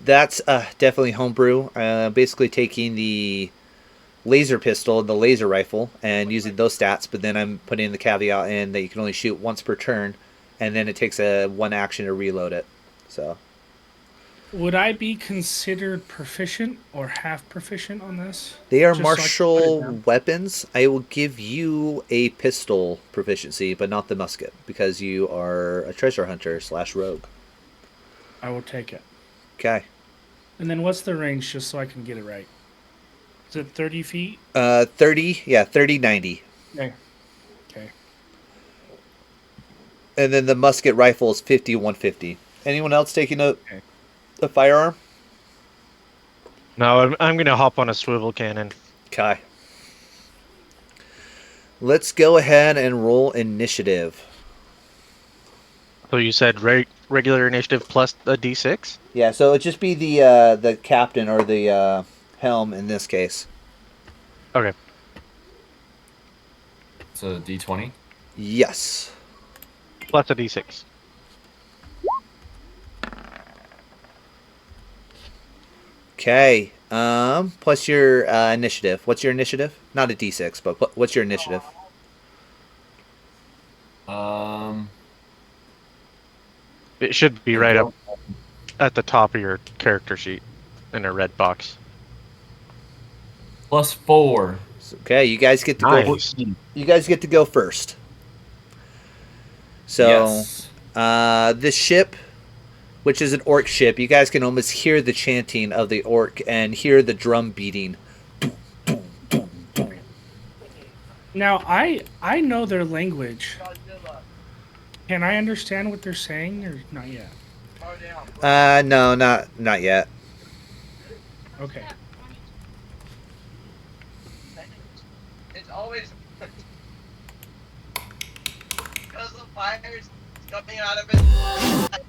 that's definitely homebrew. Basically taking the laser pistol and the laser rifle and using those stats, but then I'm putting the caveat in that you can only shoot once per turn, and then it takes a 1 action to reload it. So
Would I be considered proficient or half proficient on this?
they are
Just so I can put it
martial
down.
weapons. I will give you a pistol proficiency, but not the musket, because you are a treasure hunter / rogue.
I will take it.
Okay.
And then what's the range, just so I can get it right? Is it 30 feet?
30, yeah, 30, 90.
Okay. Okay.
And then the musket rifle is 50, 150. Anyone else taking a firearm?
No, I'm going to hop on a swivel cannon.
Okay. Let's go ahead and roll initiative.
So you said regular initiative plus a D6?
Yeah, so it'd just be the captain or the helm in this case.
Okay.
It's a D20.
Yes.
Plus a D6.
Okay. Plus your initiative. What's your initiative? Not a D6, but what's your initiative?
It should be right up at the top of your character sheet in a red box.
+4.
Okay, you guys get to go.
Nice.
You guys get to go first. So,
Yes.
this ship, which is an orc ship, you guys can almost hear the chanting of the orc and hear the drum beating.
Now, I know their language. Can I understand what they're saying, or not yet?
No, not yet.
Okay.
It's always because the fire's coming out of it.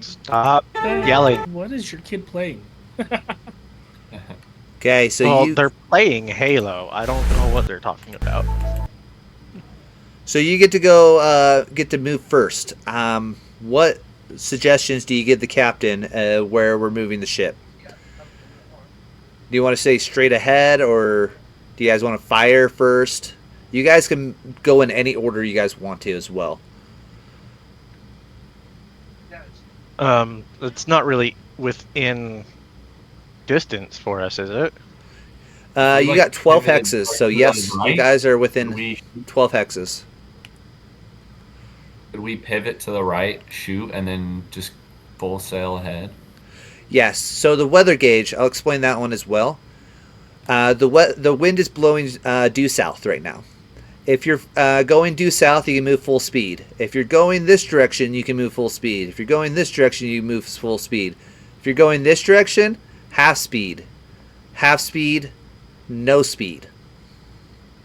Stop yelling.
What is your kid playing?
Okay, so
Well, they're playing Halo. I don't know what they're talking about.
So you get to go, get to move first. What suggestions do you give the captain where we're moving the ship? Do you want to say straight ahead, or do you guys want to fire first? You guys can go in any order you guys want to as well.
It's not really within distance for us, is it?
You got 12
pivoted
hexes,
towards
so
the
yes, you
right?
guys are
Could
within
we,
12 hexes.
could we pivot to the right, shoot, and then just full sail ahead?
Yes, so the weather gauge, I'll explain that one as well. The wind is blowing due south right now. If you're going due south, you can move full speed. If you're going this direction, you can move full speed. If you're going this direction, you move full speed. If you're going this direction, half speed. Half speed, no speed.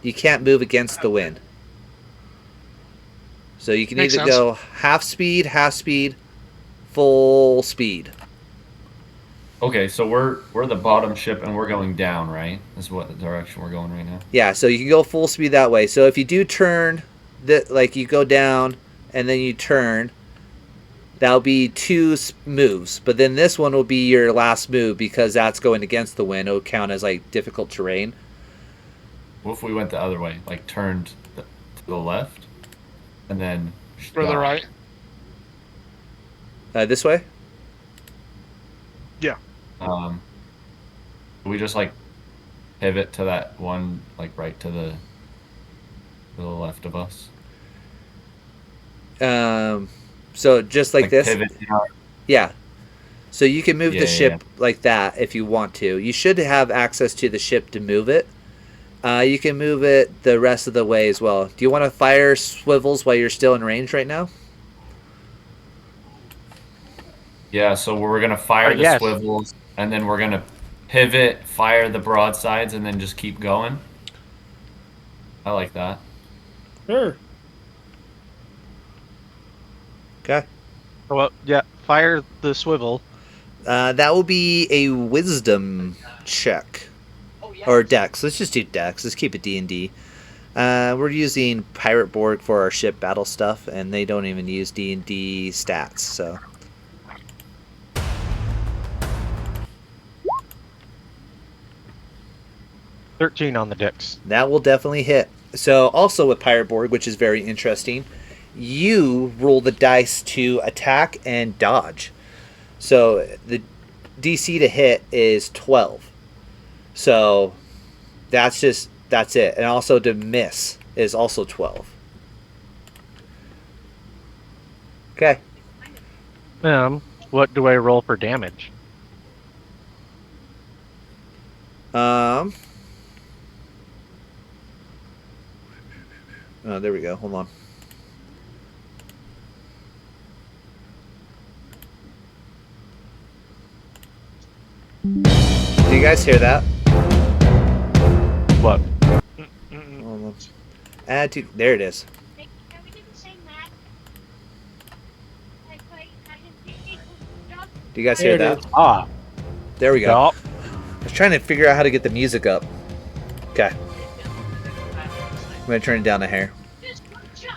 You can't move against the wind. So you can
Makes
either
sense.
go half speed, full speed.
Okay, so we're the bottom ship and we're going down, right? Is what the direction we're going right now.
Yeah, so you can go full speed that way. So if you do turn, like you go down and then you turn, that'll be 2 moves. But then this one will be your last move because that's going against the wind. It'll count as like difficult terrain.
What if we went the other way, like turned to the left, and then
For the
down?
right.
This way?
Yeah.
We just like pivot to that one, like right to the left of us.
So just like this?
Pivot.
Yeah. So you can move
Yeah,
the
yeah,
ship like that if you want to. You should have access to the ship to move it. You can move it the rest of the way as well. Do you want to fire swivels while you're still in range right now?
Yeah, so we're gonna fire the
yes.
swivels, and then we're gonna pivot, fire the broadsides, and then just keep going. I like that.
Sure.
Okay.
Well, yeah, fire the swivel.
That will be a wisdom check.
Oh, yeah.
Or dex. Let's just do dex. Let's keep it D&D. We're using Pirate Borg for our ship battle stuff, and they don't even use D&D stats, so...
13 on the dex.
That will definitely hit. So also with Pirate Borg, which is very interesting, you roll the dice to attack and dodge. So the DC to hit is 12. So that's it. And also to miss is also 12. Okay.
What do I roll for damage?
Oh, there we go. Hold on. Do you guys hear that?
What?
Hold on. Add to. There it is.
Hey, can we do the same map? Like, I didn't
Do you guys hear
There it
that?
is.
Ah.
There we go.
Yup.
I was trying to figure out how to get the music up. Okay. I'm going to turn it down a hair.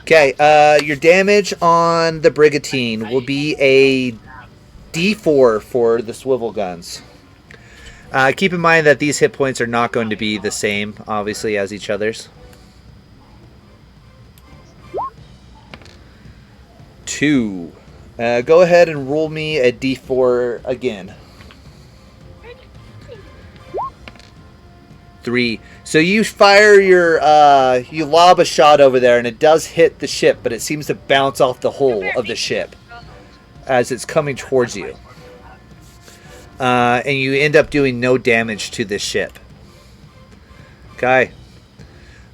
Okay, your damage on the Brigantine will be a D4 for the swivel guns. Keep in mind that these hit points are not going to be the same, obviously, as each other's. 2. Go ahead and roll me a D4 again. 3. So you fire your, you lob a shot over there, and it does hit the ship, but it seems to bounce off the hull of the ship as it's coming towards you. And you end up doing no damage to this ship. Okay.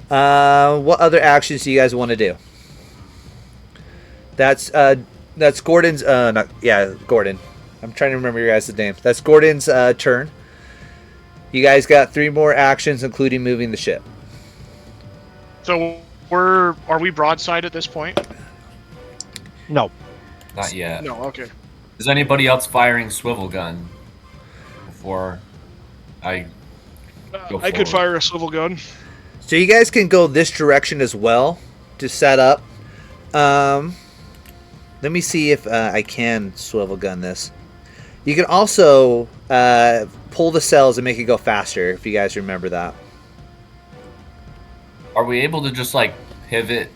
What other actions do you guys want to do? That's Gordon's, Gordon. I'm trying to remember your guys' name. That's Gordon's turn. You guys got 3 more actions, including moving the ship.
So are we broadside at this point?
No.
Not yet.
No, okay.
Is anybody else firing swivel gun before I go
I could
forward?
fire a swivel gun.
So you guys can go this direction as well to set up. Let me see if I can swivel gun this. You can also pull the cells and make it go faster, if you guys remember that.
Are we able to just like pivot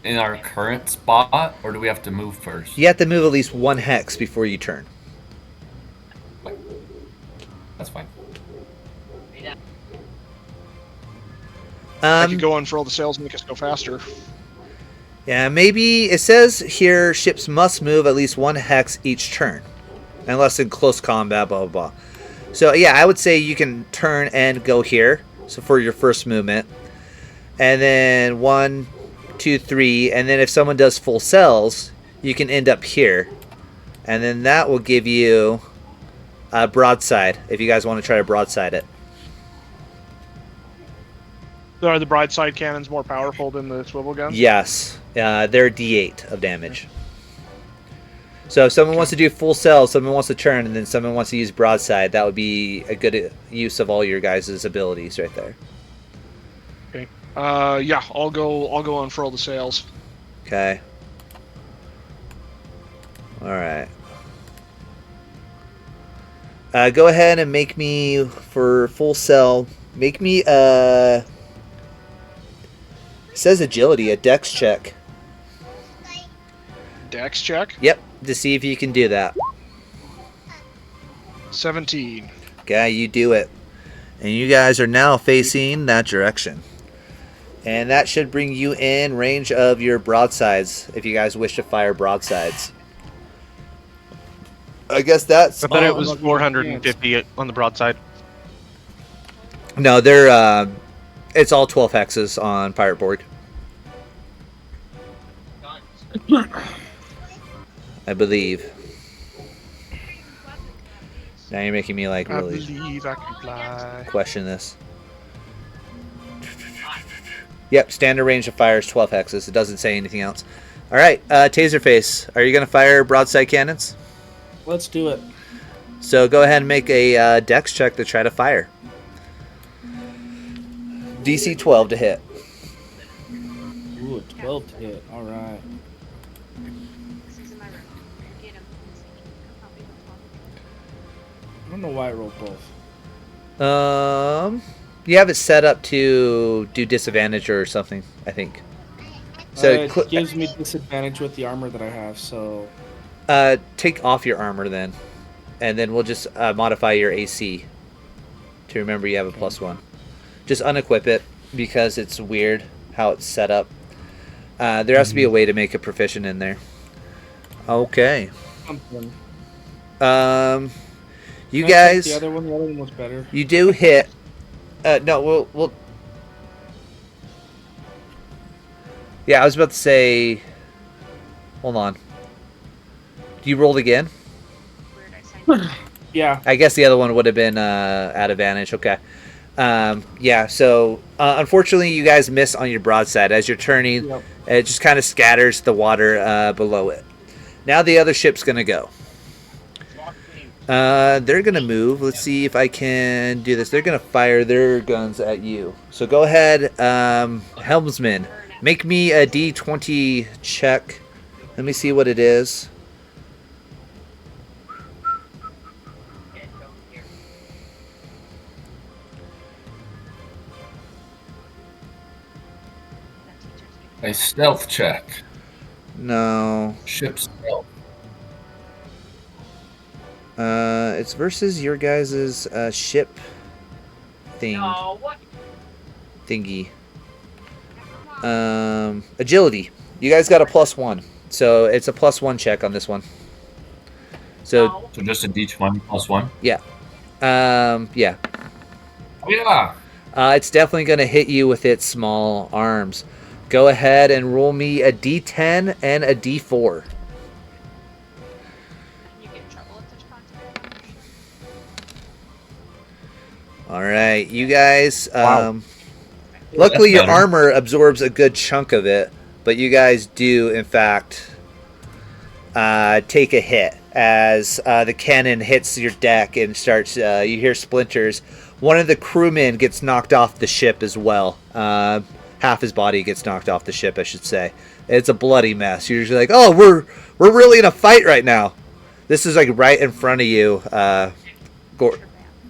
in our current spot, or do we have to move first?
You have to move at least 1 hex before you turn.
That's fine.
I could go in for all the sails and make us go faster.
Yeah, maybe it says here ships must move at least 1 hex each turn, unless in close combat, blah, blah, blah. So, yeah, I would say you can turn and go here, so for your first movement. And then 1, 2, 3, and then if someone does full cells, you can end up here. And then that will give you a broadside, if you guys want to try to broadside it.
So are the broadside cannons more powerful than the swivel guns?
Yes, they're D8 of damage. So if someone wants to do full sell, someone wants to turn, and then someone wants to use broadside, that would be a good use of all your guys' abilities right there.
Okay. Yeah, I'll go unfurl the sails.
Okay. All right. Go ahead and make me, for full sell, make me it says agility, a dex check.
Dex check.
Yep, to see if you can do that.
17.
Okay, you do it. And you guys are now facing that direction. And that should bring you in range of your broadsides, if you guys wish to fire broadsides. I guess that's...
I thought it was 450 on the broadside.
No, they're... it's all 12 hexes on Pirate Borg. I believe. Now you're making me like
I
really
believe I can fly.
question this. Yep, standard range of fire is 12 hexes. It doesn't say anything else. All right, Tazerface, are you going to fire broadside cannons?
Let's do it.
So go ahead and make a dex check to try to fire. DC 12 to hit.
Ooh, a 12 to hit. All right. I don't know why I rolled both.
You have it set up to do disadvantage or something, I think. So
it gives me disadvantage with the armor that I have, so...
take off your armor then. And then we'll just modify your AC to remember you have a +1. Just unequip it because it's weird how it's set up. There has to be a way to make it proficient in there. Okay.
Something.
You
Can I
guys...
check the other one was better.
You do hit... no, we'll... Yeah, I was about to say... Hold on. Do you roll again?
Yeah.
I guess the other one would have been at advantage. Okay. Yeah, so unfortunately you guys miss on your broadside. As you're turning,
Yep.
it just kind of scatters the water below it. Now the other ship's going to go. They're going to move. Let's see if I can do this. They're going to fire their guns at you. So go ahead, helmsman. Make me a D20 check. Let me see what it is.
A stealth check.
No.
Ship stealth.
It's versus your guys' ship thing. Thingy. Agility. You guys got a +1. So it's a +1 check on this one. So
just a D20 +1?
Yeah. Yeah.
Yeah.
It's definitely going to hit you with its small arms. Go ahead and roll me a D10 and a D4. All right, you guys.
Wow.
Luckily, your
better.
armor absorbs a good chunk of it, but you guys do, in fact, take a hit as the cannon hits your deck and starts. You hear splinters. One of the crewmen gets knocked off the ship as well. Half his body gets knocked off the ship, I should say. It's a bloody mess. You're usually like, oh, we're really in a fight right now. This is like right in front of you.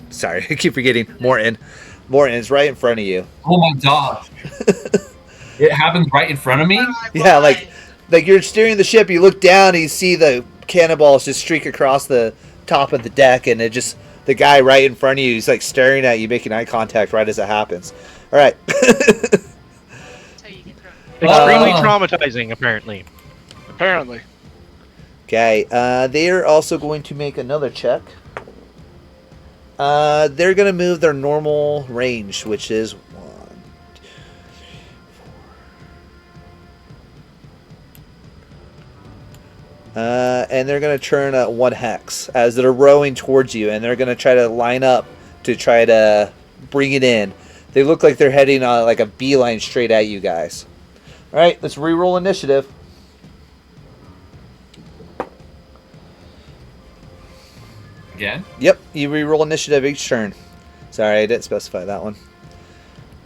Sorry, I keep forgetting. Morton is right in front of you.
Oh my gosh. It happens right in front of me?
Yeah, like you're steering the ship. You look down and you see the cannonballs just streak across the top of the deck, and the guy right in front of you, he's like staring at you, making eye contact right as it happens. All right.
Extremely traumatizing, apparently.
Apparently.
Okay, they are also going to make another check. They're going to move their normal range, which is 1, 2, 3, 4. And they're going to turn 1 hex as they're rowing towards you, and they're going to try to line up to try to bring it in. They look like they're heading like a beeline straight at you guys. All right, let's re-roll initiative.
Again?
Yep, you reroll initiative each turn. Sorry, I didn't specify that one.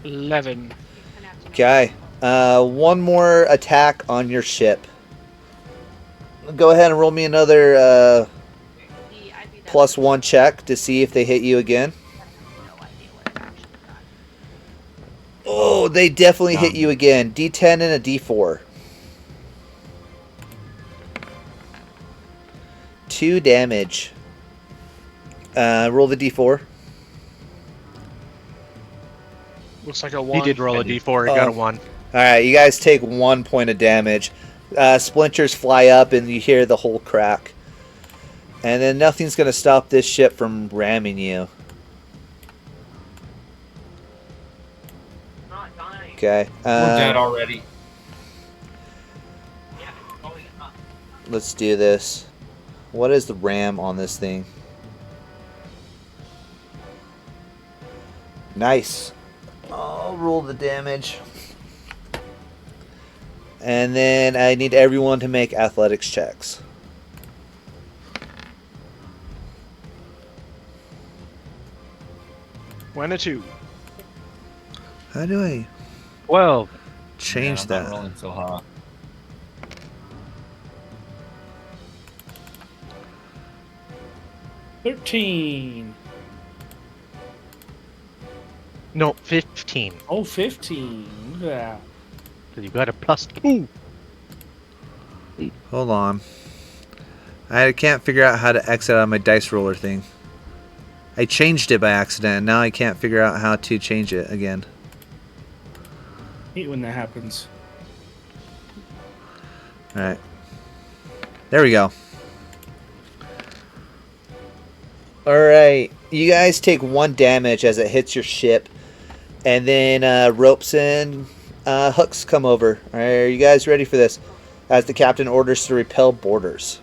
11.
Okay. One more attack on your ship. Go ahead and roll me another +1 check to see if they hit you again. Oh, they definitely hit you again. D10 and a D4. 2 damage. Roll the D4.
Looks like a
He
1.
did roll a d4. He got a 1.
Alright, you guys take 1 point of damage. Splinters fly up and you hear the hull crack. And then nothing's going to stop this ship from ramming you. Okay.
We're dead already.
Let's do this. What is the RAM on this thing? Nice. I'll roll the damage. And then I need everyone to make athletics checks.
One to 2.
How do I
12.
change
I'm
that?
not rolling so hot.
$13.
No, 15.
Oh, 15. Look at that.
So you got a +2.
Hold on. I can't figure out how to exit out of my dice roller thing. I changed it by accident, and now I can't figure out how to change it again.
Hate when that happens.
Alright. There we go. Alright. You guys take 1 damage as it hits your ship. And then ropes and hooks come over. Alright, are you guys ready for this? As the captain orders to repel boarders.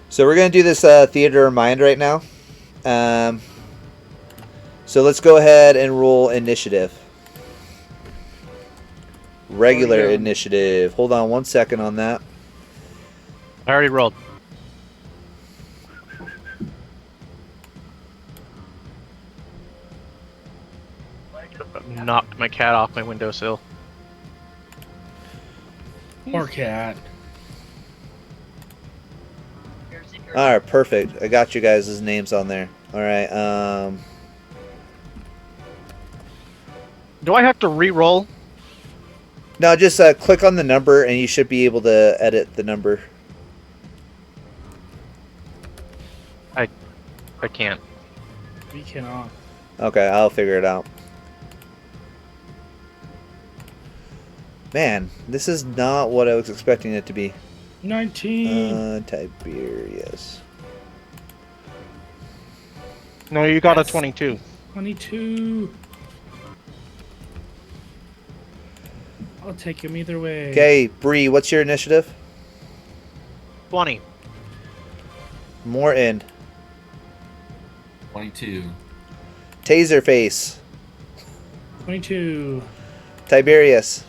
So we're going to do this theater of mind right now. So let's go ahead and roll initiative. Regular initiative. Hold on 1 second on that.
I already rolled. Knocked my cat off my windowsill.
Poor cat.
Alright, perfect. I got you guys' names on there. Alright,
Do I have to re-roll?
no, just click on the number and you should be able to edit the number.
I can't.
We cannot.
Okay, I'll figure it out. Man, this is not what I was expecting it to be.
19.
Tiberius.
No, you got
Yes.
a 22.
22. I'll take him either way.
Okay, Brie, what's your initiative?
20.
Morton.
22.
Tazerface.
22.
Tiberius.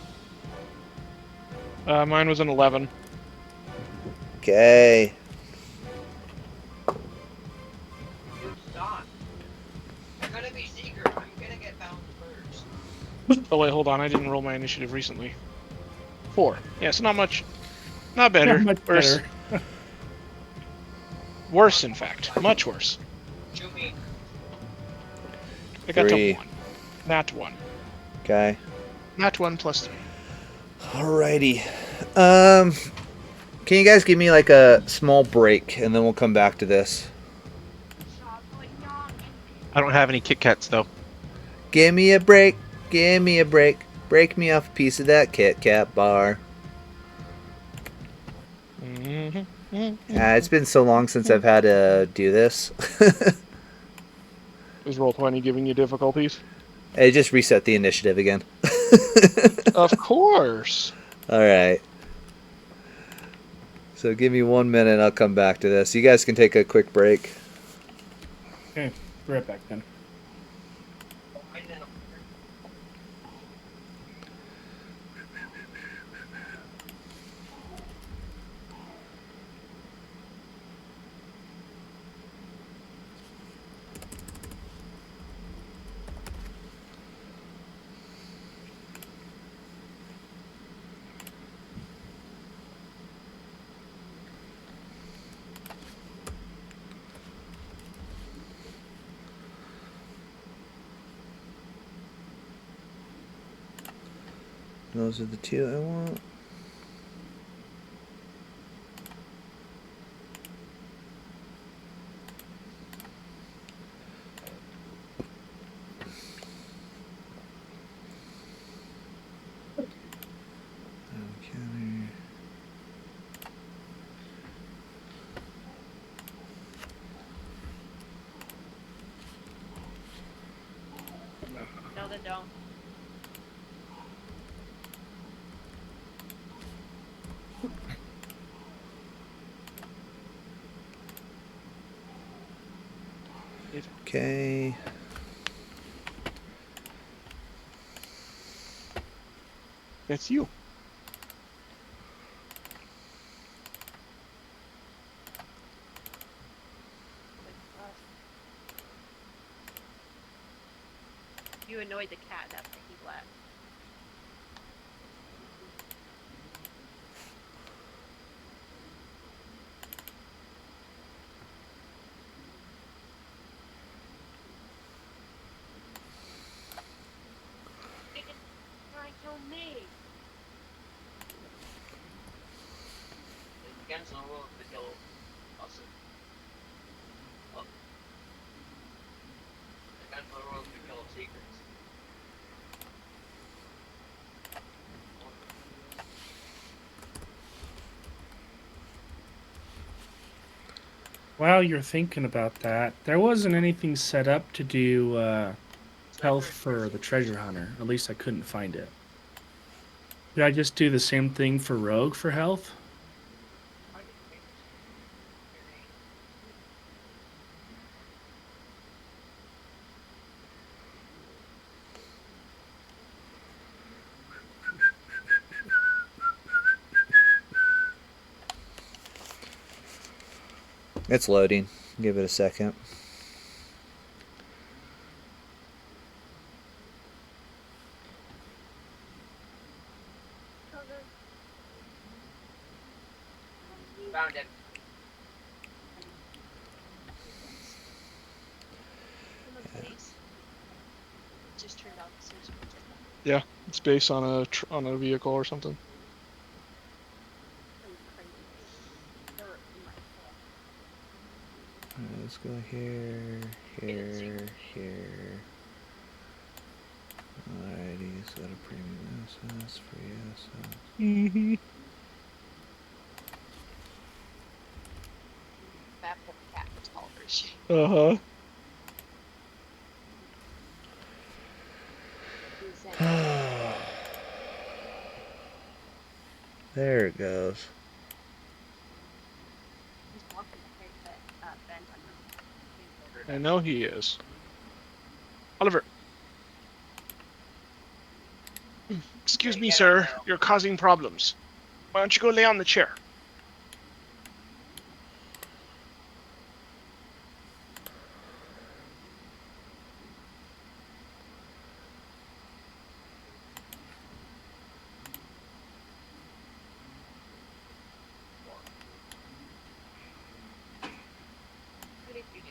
Mine was an 11.
Okay.
Dude, stop. You're gonna be secret. I'm gonna get found first.
Oh wait, hold on. I didn't roll my initiative recently. 4. Yeah, so not much. Not better.
Not much
Worse.
better.
Worse, in fact. Much worse.
Shoot me.
I got
3.
to 1. Nat 1.
Okay.
Nat 1 plus 3.
Alrighty. Can you guys give me like a small break and then we'll come back to this?
I don't have any Kit Kats though.
Give me a break. Give me a break. Break me off a piece of that Kit Kat bar. It's been so long since I've had to do this.
Is Roll20 giving you difficulties?
I just reset the initiative again.
Of course.
Alright. So give me 1 minute and I'll come back to this. You guys can take a quick break.
Okay, be right back then.
Those are the two I want. Okay.
No, they don't.
Okay.
That's you.
You annoyed the cat, that's why he left. They didn't try to kill me.
It's against the rules to kill us. Oh. It's against the rules to kill secrets.
While you're thinking about that, there wasn't anything set up to do health for the treasure hunter. At least I couldn't find it. Did I just do the same thing for rogue for health?
It's loading. Give it a second.
Found it.
Just turned off the switch.
Yeah, it's based on a vehicle or something.
Alright, let's go here, here, here. Alrighty, so a premium SS, free SS.
Mm-hmm.
That poor cat was all her shit.
Uh-huh.
There it goes.
He's walking the bend on
I know he is. Oliver. Excuse me, sir. You're causing problems. Why don't you go lay on the chair?
What did you do?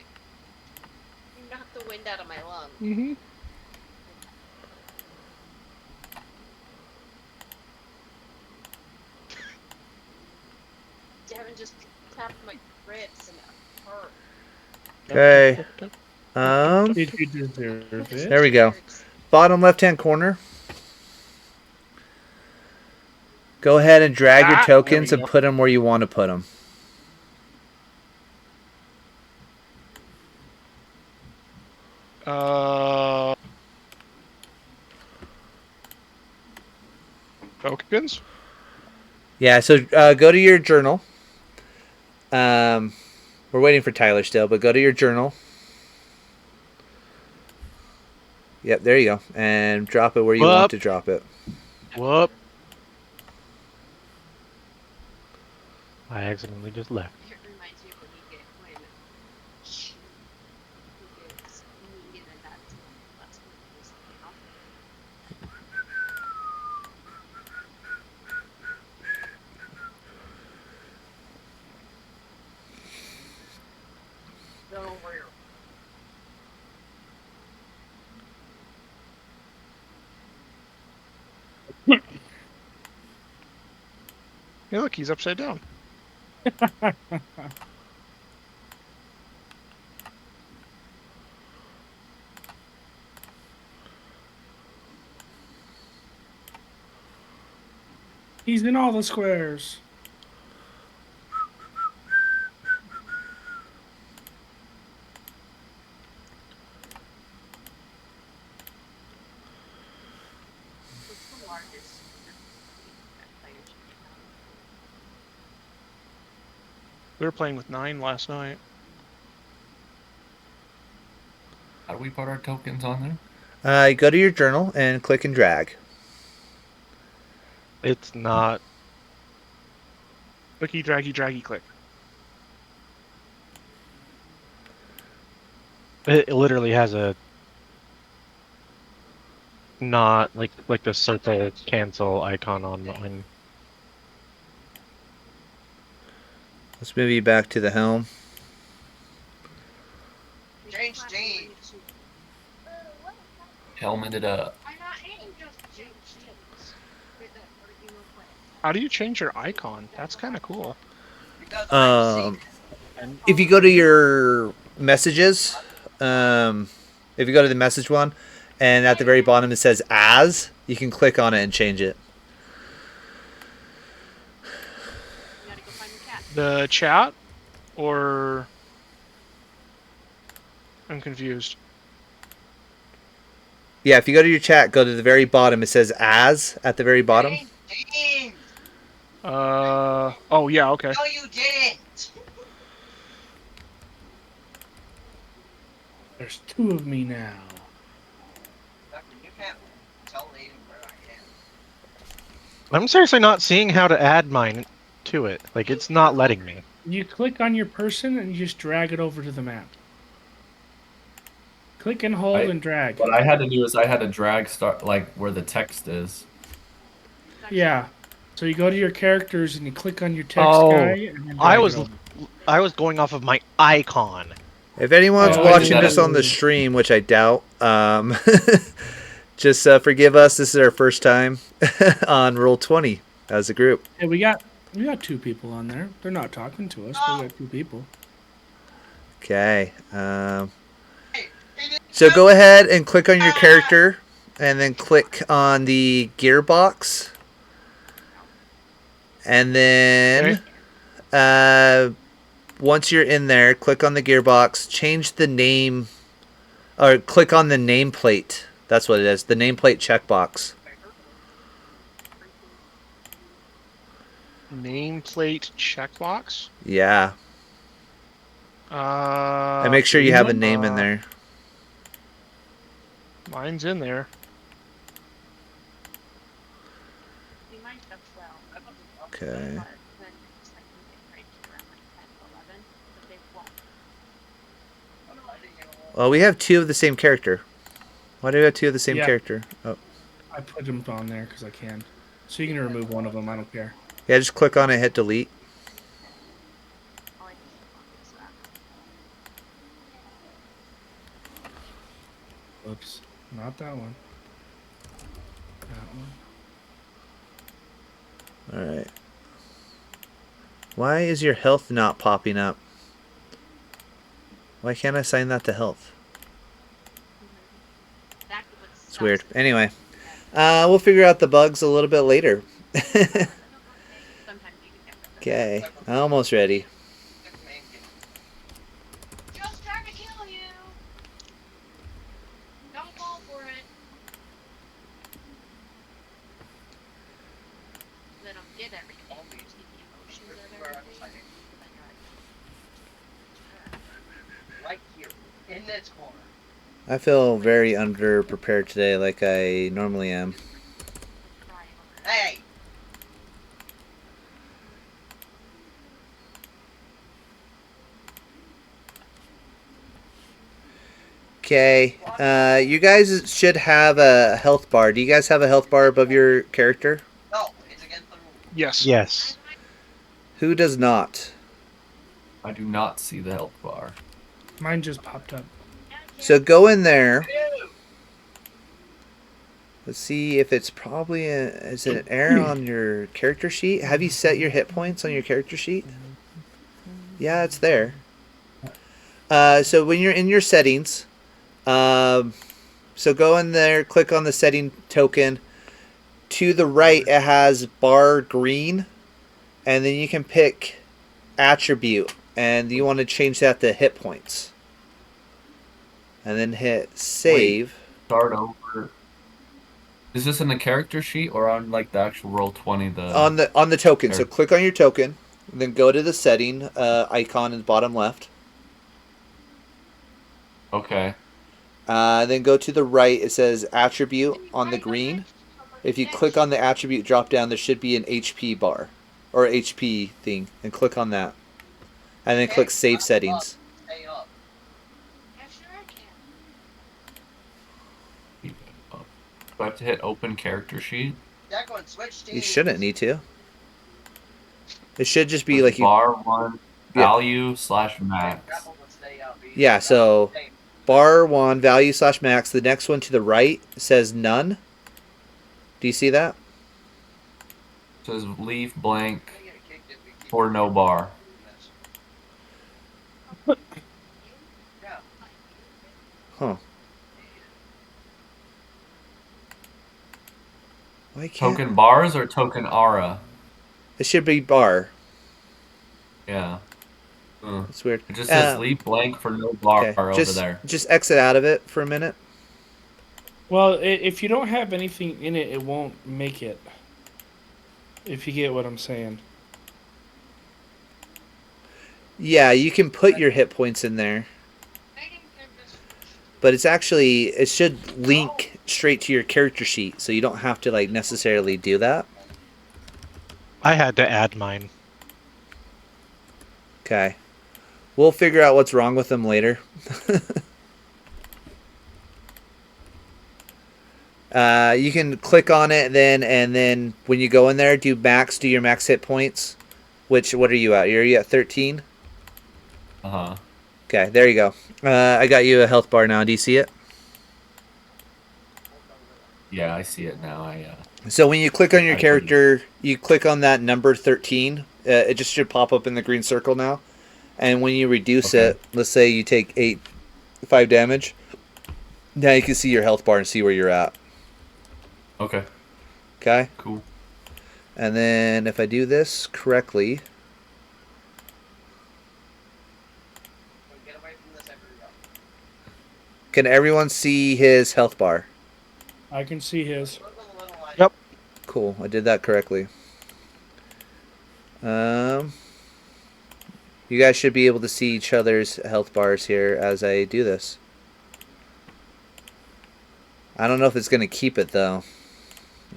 You knocked the wind out of my lungs.
Mm-hmm.
Devin just tapped my ribs and it hurt.
Okay.
Did you deserve it?
There we go. Bottom left-hand corner. Go ahead and drag your tokens
there we
and
go.
put them where you want to put them.
Tokens?
Yeah, so go to your journal. We're waiting for Tyler still, but go to your journal. Yep, there you go. And drop it where you want to drop it.
Whoop. I accidentally just left.
It reminds me of when you get when you get needed and that's when it was now.
No, where?
Hey, look, he's upside down.
He's in all the squares.
What's the largest player should be?
We were playing with 9 last night.
How do we put our tokens on there?
Go to your journal and click and drag.
It's not.
Clicky, draggy, click.
It literally has a not like the circle cancel icon on mine.
Let's move you back to the helm.
Change teams.
Helmet it up.
I'm not aiming just change teams.
How do you change your icon? That's kind of cool.
Because I'm secret.
If you go to your messages, if you go to the message one, and at the very bottom it says as, you can click on it and change it.
You gotta go find the cat.
The chat? Or... I'm confused.
Yeah, if you go to your chat, go to the very bottom. It says as at the very bottom.
Change teams.
Oh, yeah, okay.
No, you didn't.
There's 2 of me now.
Doctor, you can't tell Aiden where I am.
I'm seriously not seeing how to add mine to it. Like, it's not letting me.
You click on your person and you just drag it over to the map. Click and hold and drag.
What I had to do is I had to drag start like where the text is.
Yeah. So you go to your characters and you click on your text
Oh,
guy. And then
I
drag
was
it over.
I was going off of my icon.
If anyone's
Oh,
watching
I did
this
that.
on the stream, which I doubt, just forgive us. This is our first time on Roll20 as a group.
Hey, we got 2 people on there. They're not talking to us, but we got 2 people.
Okay. So go ahead and click on your character, and then click on the gearbox, and then once you're in there, click on the gearbox, change the name, or click on the nameplate. That's what it is, the nameplate checkbox.
Nameplate checkbox?
Yeah, and make sure you have a name in there.
Mine's in there.
We might have 12.
Okay.
Then it's like we get right to around like 10 to 11, but they won't.
Well, we have 2 of the same character. Why do we have 2 of the same
Yeah.
character? Oh,
I put them on there because I can. So you can remove one of them. I don't care.
yeah. Just click on it, hit delete.
All I do is lock this up.
Oops. Not that one. That one.
All right. Why is your health not popping up? Why can't I assign that to health?
Exactly what
It's
sucks
weird.
is
Anyway, we'll figure out the bugs a little bit later.
sometimes you can get rid of it.
Okay, almost ready.
Just trying to kill you. Don't fall for it. They don't get everything. You just get the emotions of everything.
Right here, in this corner.
I feel very underprepared today, like I normally am.
Crying over it.
Hey,
Okay, you guys should have a health bar. Do you guys have a health bar above your character?
no, it's against the rules.
Yes.
Yes.
Who does not?
I do not see the health bar.
Mine just popped up.
So go in there, Let's see if it's probably is it an error on your character sheet? Have you set your hit points on your character sheet? Yeah, it's there. So when you're in your settings, so go in there, click on the setting token. To the right, it has bar green, and then you can pick attribute, and you want to change that to hit points. And then hit save.
Start over. Is this in the character sheet or on like the actual Roll20?
On the token. So click on your token, then go to the setting icon in the bottom left.
Okay.
Then go to the right. It says attribute on the green. If you click on the attribute drop down, there should be an HP bar or HP thing, and click on that. And then click save settings.
Stay up.
Yeah, sure I can.
Do I have to hit open character sheet?
That one switch teams.
You shouldn't need to. It should just be like you.
Bar 1 value / max.
Grapple will stay up.
Yeah, so bar 1 value / max. The next one to the right says none. Do you see that?
It says leave blank for no bar.
Huh. Why can't...
Token bars or token aura?
It should be bar.
Yeah.
That's weird.
It just says leave blank for no bar over there.
Just exit out of it for a minute.
Well, if you don't have anything in it, it won't make it. If you get what I'm saying.
Yeah, you can put your hit points in there. But it's actually, it should link straight to your character sheet, so you don't have to like necessarily do that.
I had to add mine.
Okay. We'll figure out what's wrong with them later. You can click on it then, and then when you go in there, do your max hit points. What are you at? Are you at 13?
Uh-huh.
Okay, there you go. I got you a health bar now. Do you see it?
Yeah, I see it now.
So when you click on your character, you click on that number 13. It just should pop up in the green circle now. And when you reduce it, let's say you take 5 damage. Now you can see your health bar and see where you're at.
Okay.
Okay?
Cool.
And then if I do this correctly... Can everyone see his health bar?
I can see his.
Yep.
Cool. I did that correctly. You guys should be able to see each other's health bars here as I do this. I don't know if it's going to keep it, though.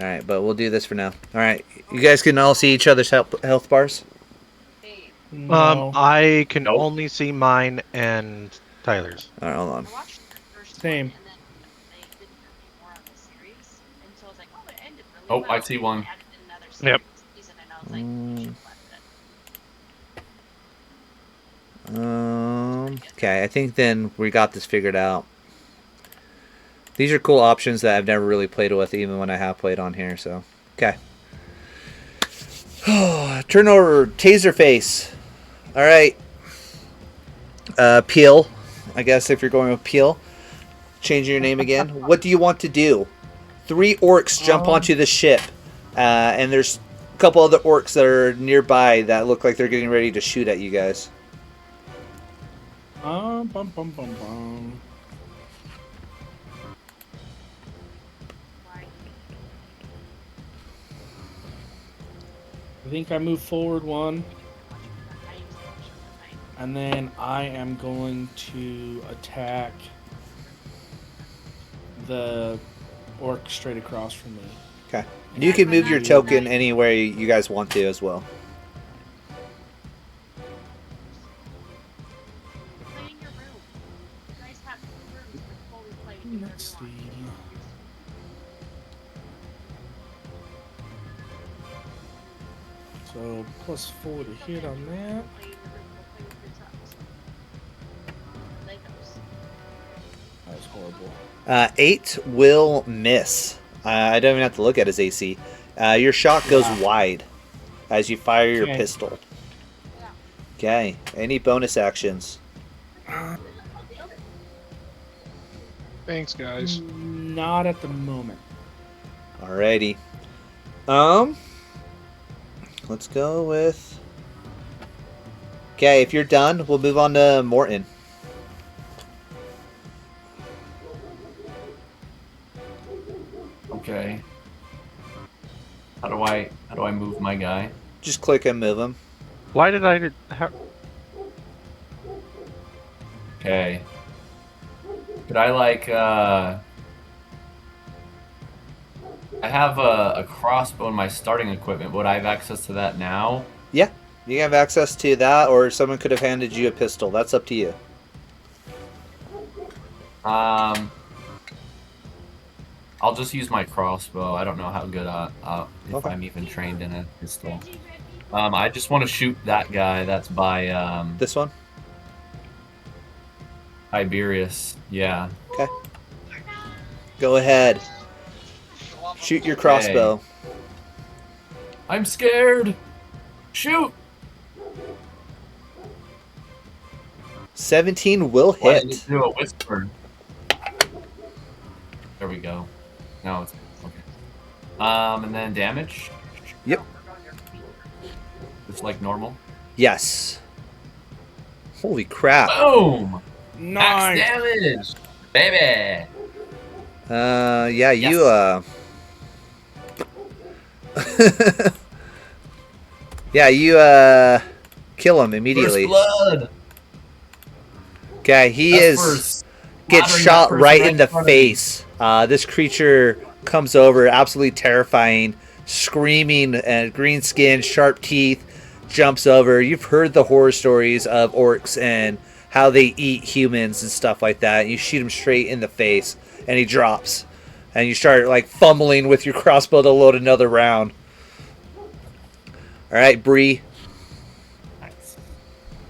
Alright, but we'll do this for now. Alright, you guys can all see each other's health bars?
No.
I can only see mine and Tyler's.
Alright, hold on.
Same.
Oh, I see one.
Yep.
Okay, I think then we got this figured out. These are cool options that I've never really played with, even when I have played on here, so... Okay. Turn over Tazerface. Alright. Peel. I guess if you're going with Peel. Changing your name again. What do you want to do? 3 orcs jump onto the ship. And there's a couple other orcs that are nearby that look like they're getting ready to shoot at you guys.
Bum, bum, bum. I think I move forward 1. And then I am going to attack the orc straight across from me.
Okay. You can move your token anywhere you guys want to as well.
Let's see. So +4 to hit on that. That was horrible.
8 will miss. I don't even have to look at his AC. Your shot goes wide as you fire your
Okay.
pistol. Okay. Any bonus actions?
Thanks, guys.
Not at the moment.
Alrighty. Let's go with... Okay, if you're done, we'll move on to Morton.
Okay. How do I move my guy?
Just click and move him.
Why did I... How,
Okay. Could I like I have a crossbow in my starting equipment. Would I have access to that now?
Yeah, you have access to that, or someone could have handed you a pistol. That's up to you.
I'll just use my crossbow. I don't know how good if
Okay.
I'm even trained in a pistol. I just want to shoot that guy. That's by
This one?
Tiberius. Yeah.
Okay. Go ahead. Shoot your crossbow.
I'm scared. Shoot.
17 will
Why did it
hit.
do a whisper? There we go. No, it's okay. And then damage.
Yep.
Just like normal.
Yes. Holy crap.
Boom.
Nice.
Max damage, baby.
Yeah, you, yeah, you, kill him immediately.
First blood.
Okay, he
That's
is...
for
Gets
slaughtering
shot
that person
right in the
front of me.
face. This creature comes over, absolutely terrifying, screaming, and green skin, sharp teeth, jumps over. You've heard the horror stories of orcs and how they eat humans and stuff like that. You shoot him straight in the face, and he drops. And you start like fumbling with your crossbow to load another round. All right, Brie.
Nice.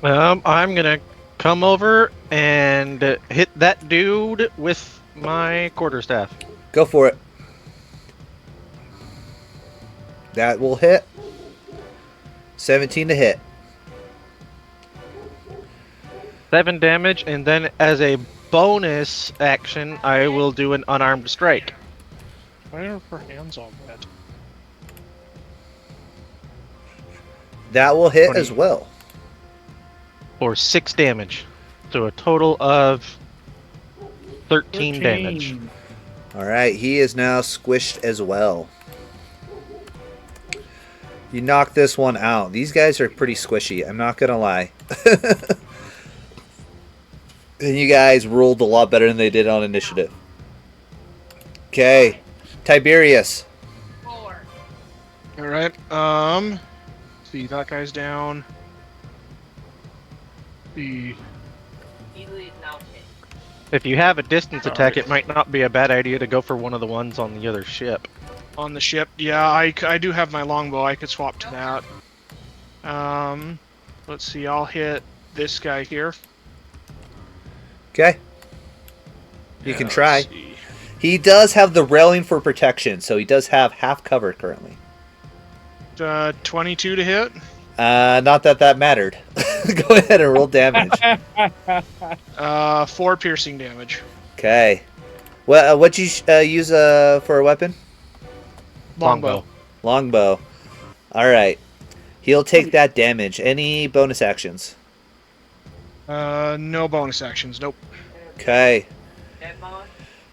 I'm gonna come over and hit that dude with my quarterstaff.
Go for it. That will hit. 17 to hit.
7 damage, and then as a bonus action, I will do an unarmed strike.
Why are her hands all red?
That will hit
20.
as well.
For 6 damage. So a total of 13 damage.
All right, he is now squished as well. You knock this one out. These guys are pretty squishy, I'm not gonna lie. And you guys ruled a lot better than they did on initiative. Okay, Tiberius.
4.
All right. See, that guy's down. The
He leads now.
If you have a distance attack, it might not be a bad idea to go for one of the ones on the other ship.
on the ship. Yeah, I do have my longbow. I could swap to that. Let's see. I'll hit this guy here.
Okay, you
Yeah,
can
let's
try.
see.
He does have the railing for protection, so he does have half cover currently.
22 to hit.
Not that mattered. Go ahead and roll damage.
4 piercing damage.
Okay. Well, what'd you use for a weapon?
Longbow.
Longbow. All right. He'll take that damage. Any bonus actions?
No bonus actions. Nope.
Okay.
Deadmon?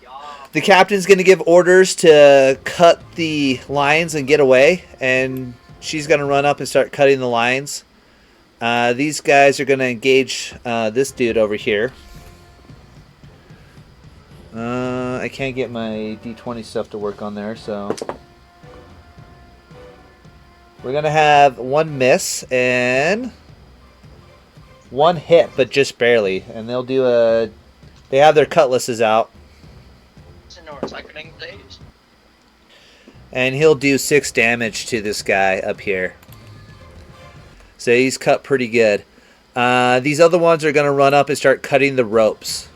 Yeah.
The captain's going to give orders to cut the lines and get away, and she's going to run up and start cutting the lines. These guys are going to engage this dude over here. I can't get my D20 stuff to work on there, so... We're going to have 1 miss and 1 hit, but just barely. And they'll do a... They have their cutlasses out.
It's in our cycling days.
And he'll do 6 damage to this guy up here. So he's cut pretty good. These other ones are going to run up and start cutting the ropes.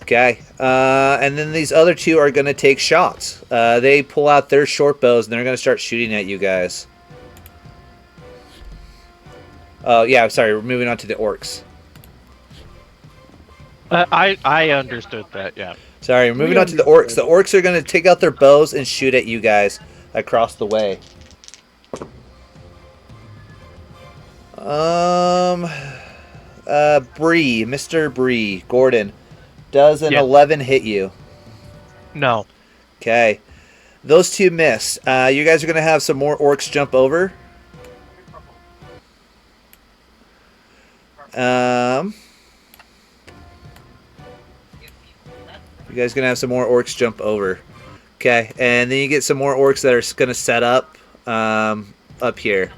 Okay. And then these other two are going to take shots. They pull out their short bows and they're going to start shooting at you guys. Oh, yeah, sorry. We're moving on to the orcs.
I understood that. Yeah.
Sorry, we're moving on to the orcs. The orcs are going to take out their bows and shoot at you guys across the way. Brie, Mr. Brie, Gordon, does an 11 hit you?
No.
Okay. Those two miss. You guys are going to have some more orcs jump over. You guys are going to have some more orcs jump over. Okay. And then you get some more orcs that are going to set up up here.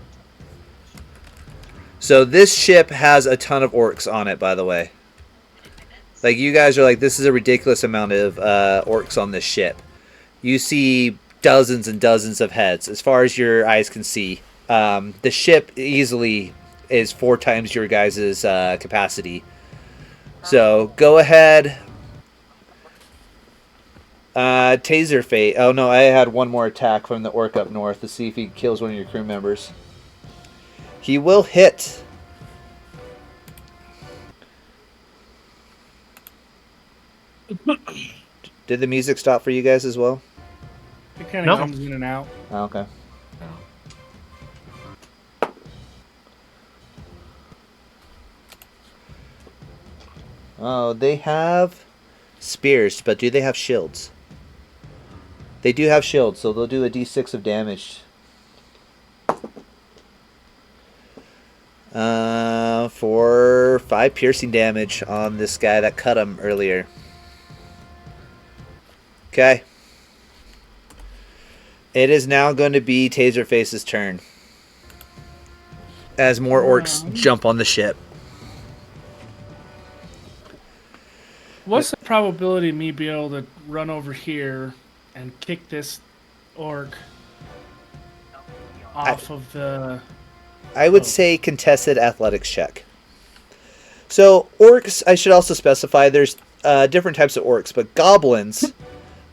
So this ship has a ton of orcs on it, by the way. Like, you guys are like, this is a ridiculous amount of orcs on this ship. You see dozens and dozens of heads, as far as your eyes can see. The ship easily is 4 times your guys' capacity. So, go ahead. Tazerface. Oh, no, I had one more attack from the orc up north to see if he kills one of your crew members. He will hit. Did the music stop for you guys as well?
It kind of comes in and out.
Oh, okay. Oh, they have spears, but do they have shields? They do have shields, so they'll do a d6 of damage. For 5 piercing damage on this guy that cut him earlier. Okay. It is now going to be Tazerface's turn. As more orcs jump on the ship.
What's the probability of me being able to run over here and kick this orc off of the...
I would say contested athletics check. So, orcs, I should also specify, there's different types of orcs, but goblins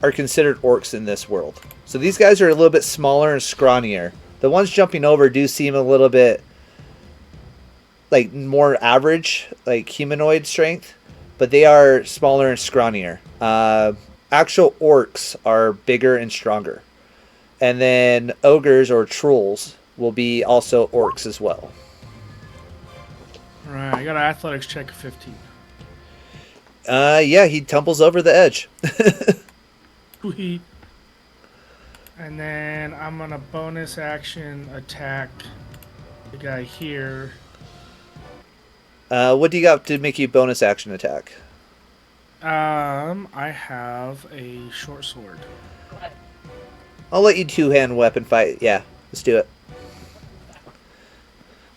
are considered orcs in this world. So these guys are a little bit smaller and scrawnier. The ones jumping over do seem a little bit like more average, like humanoid strength, but they are smaller and scrawnier. Actual orcs are bigger and stronger. And then ogres or trolls will be also orcs as well.
Right, I got an athletics check of 15.
Yeah, he tumbles over the edge.
Sweet. And then I'm gonna bonus action attack the guy here.
What do you got to make you bonus action attack?
I have a short sword.
I'll let you two-hand weapon fight. Yeah, let's do it.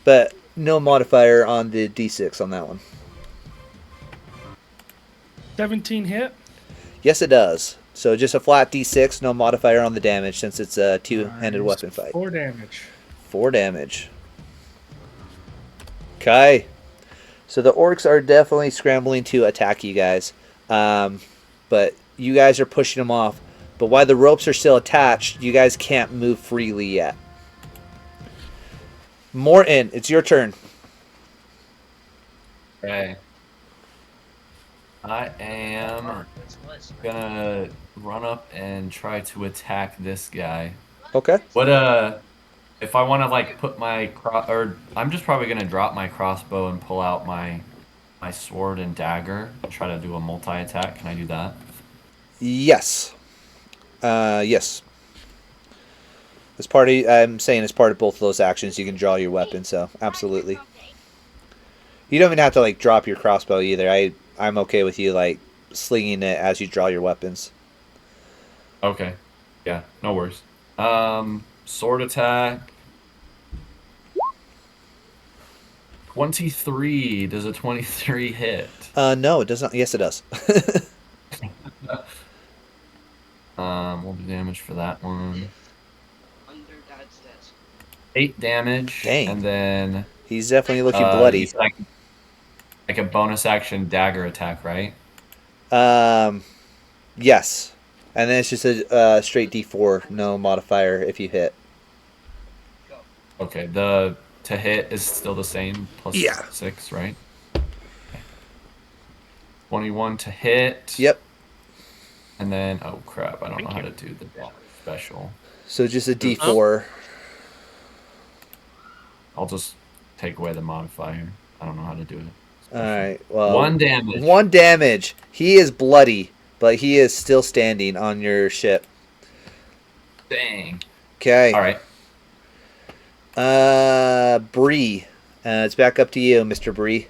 But no modifier on the d6 on that one.
17 hit?
Yes, it does. So just a flat d6, no modifier on the damage since it's a two-handed weapon fight.
4 damage.
4 damage. Okay. So the orcs are definitely scrambling to attack you guys. But you guys are pushing them off. But while the ropes are still attached, you guys can't move freely yet. Morton, it's your turn.
Okay. I am gonna run up and try to attack this guy.
Okay.
What if I want to like put my I'm just probably gonna drop my crossbow and pull out my sword and dagger and try to do a multi-attack. Can I do that?
Yes. Yes. As part of, I'm saying as part of both of those actions, you can draw your weapon. So absolutely. You don't even have to like drop your crossbow either. I'm okay with you like slinging it as you draw your weapons.
Okay. Yeah. No worries. Sword attack. 23. Does a 23 hit?
No, it does not. Yes, it does.
We'll do damage for that one. 8 damage.
Dang.
And then
He's definitely looking bloody.
Like a bonus action dagger attack, right?
Yes. And then it's just a straight D4, no modifier if you hit.
Okay, the to hit is still the same, plus
Yeah.
6, right? Okay. 21 to hit.
Yep.
And then, oh crap, I don't know
Thank
how
you.
to do the special.
So just a D4.
I'll just take away the modifier. I don't know how to do it.
All
Special.
right. Well,
1 damage.
1 damage. He is bloody, but he is still standing on your ship.
Dang.
Okay.
All right.
Brie. It's back up to you, Mr. Brie.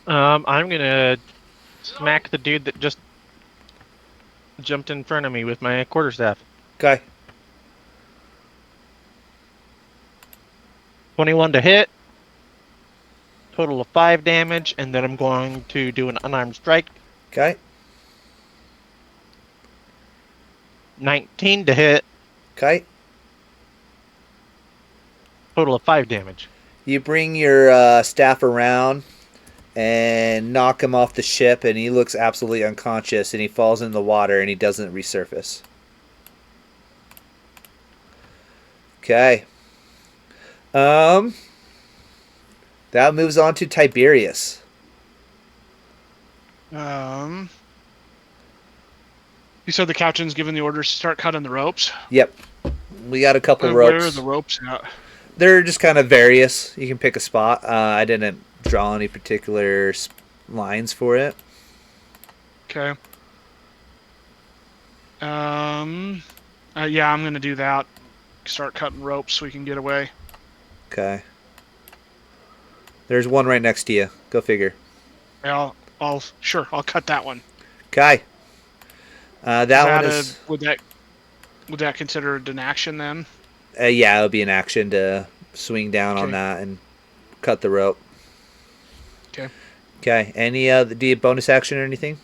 I'm gonna smack the dude that just jumped in front of me with my quarterstaff.
Okay.
21 to hit. Total of 5 damage, and then I'm going to do an unarmed strike.
Okay.
19 to hit.
Okay.
Total of 5 damage.
You bring your staff around and knock him off the ship, and he looks absolutely unconscious, and he falls in the water, and he doesn't resurface. Okay. That moves on to Tiberius.
You said the captain's given the orders to start cutting the ropes.
Yep. We got a couple
Where
ropes.
are the ropes at?
They're just kind of various. You can pick a spot. I didn't draw any particular lines for it.
Okay. Yeah, I'm gonna do that. Start cutting ropes so we can get away.
Okay. There's one right next to you. Go figure.
Yeah, I'll cut that one.
Okay. That one is.
Would that consider it an action then?
Yeah, it would be an action to swing down on
Okay.
that and cut the rope.
Okay.
Okay. Any do you bonus action or anything?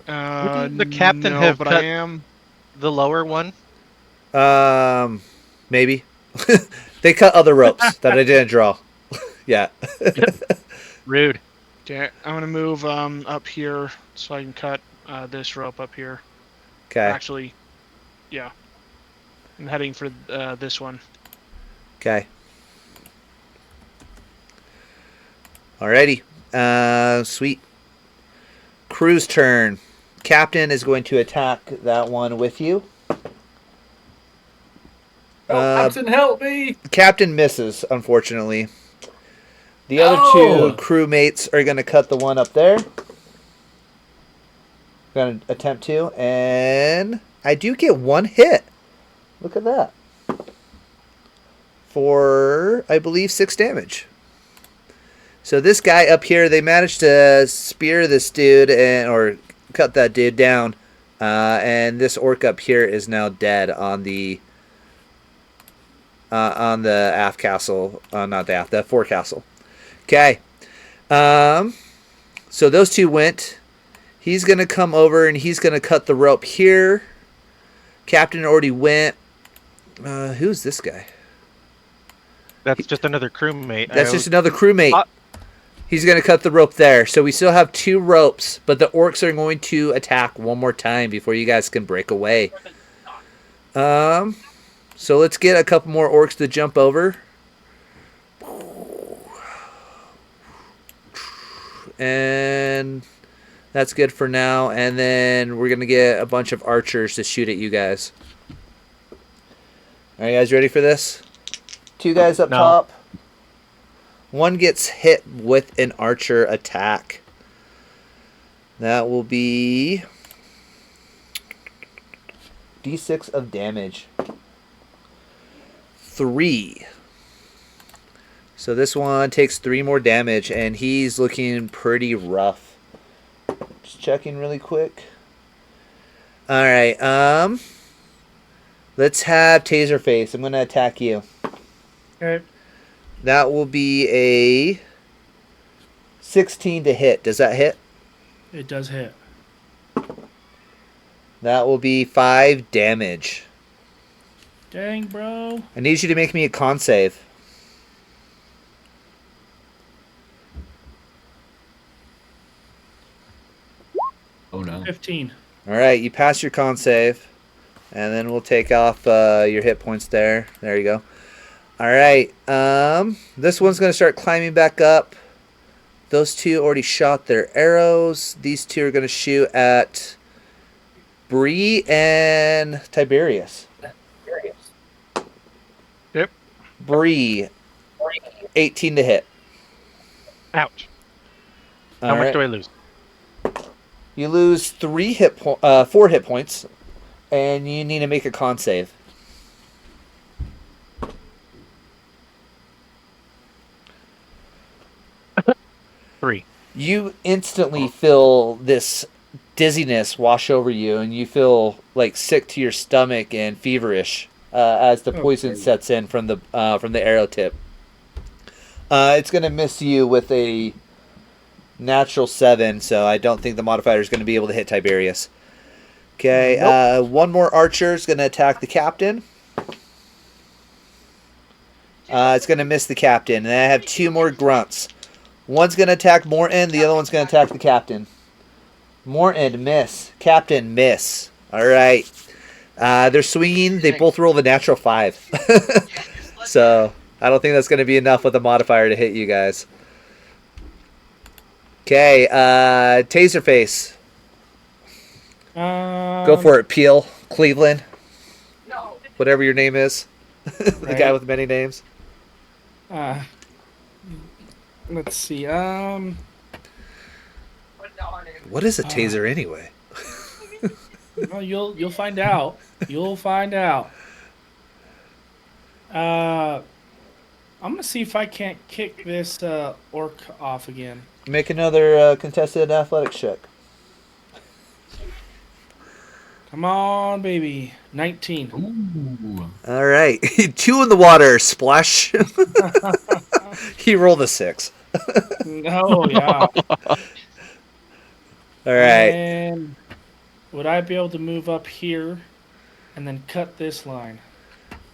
Wouldn't the captain
no,
have
but
cut
I am.
the lower one?
Maybe. They cut other ropes that I didn't draw. Yeah.
Rude.
Okay, I'm gonna move up here so I can cut this rope up here.
Okay.
Actually, yeah. I'm heading for this one.
Okay. Alrighty. Sweet. Crew's turn. Captain is going to attack that one with you.
Captain, help me!
Captain misses, unfortunately. The other two crewmates are going to cut the one up there. Going to attempt to, and I do get one hit. Look at that. For, I believe, 6 damage. So this guy up here, they managed to spear this dude or cut that dude down, and this orc up here is now dead on the aft castle. Not the aft, the forecastle. Okay. So those two went. He's going to come over and he's going to cut the rope here. Captain already went. Who's this guy?
That's just another crewmate.
That's just another crewmate. He's going to cut the rope there. So we still have 2 ropes, but the orcs are going to attack one more time before you guys can break away. So let's get a couple more orcs to jump over. And that's good for now. And then we're going to get a bunch of archers to shoot at you guys. Are you guys ready for this? 2 guys up top. One gets hit with an archer attack. That will be D6 of damage. 3. So this one takes 3 more damage, and he's looking pretty rough. Just checking really quick. All right. Let's have Tazerface. I'm going to attack you.
Okay.
That will be a 16 to hit. Does that hit?
It does hit.
That will be 5 damage.
Dang, bro.
I need you to make me a con save.
15.
All right, you pass your con save, and then we'll take off your hit points there. There you go. All right, this one's going to start climbing back up. Those two already shot their arrows. These two are going to shoot at Brie and Tiberius.
Yep.
Brie, 18 to hit.
Ouch.
All
How much
right.
do I lose?
You lose 4 hit points, and you need to make a con save.
Three.
You instantly feel this dizziness wash over you, and you feel like sick to your stomach and feverish as the poison sets in from the arrow tip. It's going to miss you with a natural 7, so I don't think the modifier is going to be able to hit Tiberius. Okay,
Nope.
one more archer is going to attack the captain. It's going to miss the captain, and I have 2 more grunts. One's going to attack Morton, the other one's going to attack the captain. Morton, miss. Captain, miss. All right. They're swinging. They both roll the natural 5. So I don't think that's going to be enough with a modifier to hit you guys. Okay, Tazerface. Go for it, Peel. Cleveland. Whatever your name is. The guy with many names.
Let's see.
What is a taser anyway?
Well, you'll find out. You'll find out. I'm gonna see if I can't kick this orc off again.
Make another contested athletics check.
Come on, baby. 19.
Ooh.
All right. 2 in the water. Splash. He rolled a 6.
Oh yeah.
All right.
And would I be able to move up here and then cut this line?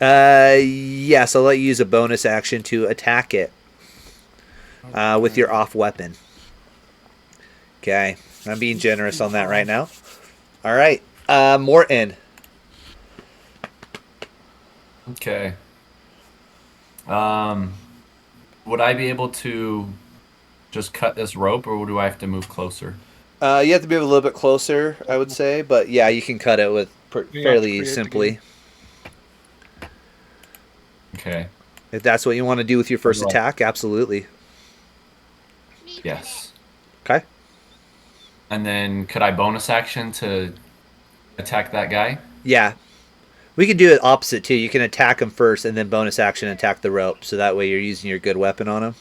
Yes, I'll let you use a bonus action to attack it with your off weapon. Okay. I'm being generous on that right now. All right. Morton.
Okay. Would I be able to just cut this rope, or do I have to move closer?
You have to move a little bit closer, I would say, but yeah, you can cut it with fairly simply.
Okay.
If that's what you want to do with your first attack, absolutely.
Yes.
Okay.
And then could I bonus action to attack that guy?
Yeah. We can do it opposite too. You can attack him first and then bonus action attack the rope, so that way you're using your good weapon on him.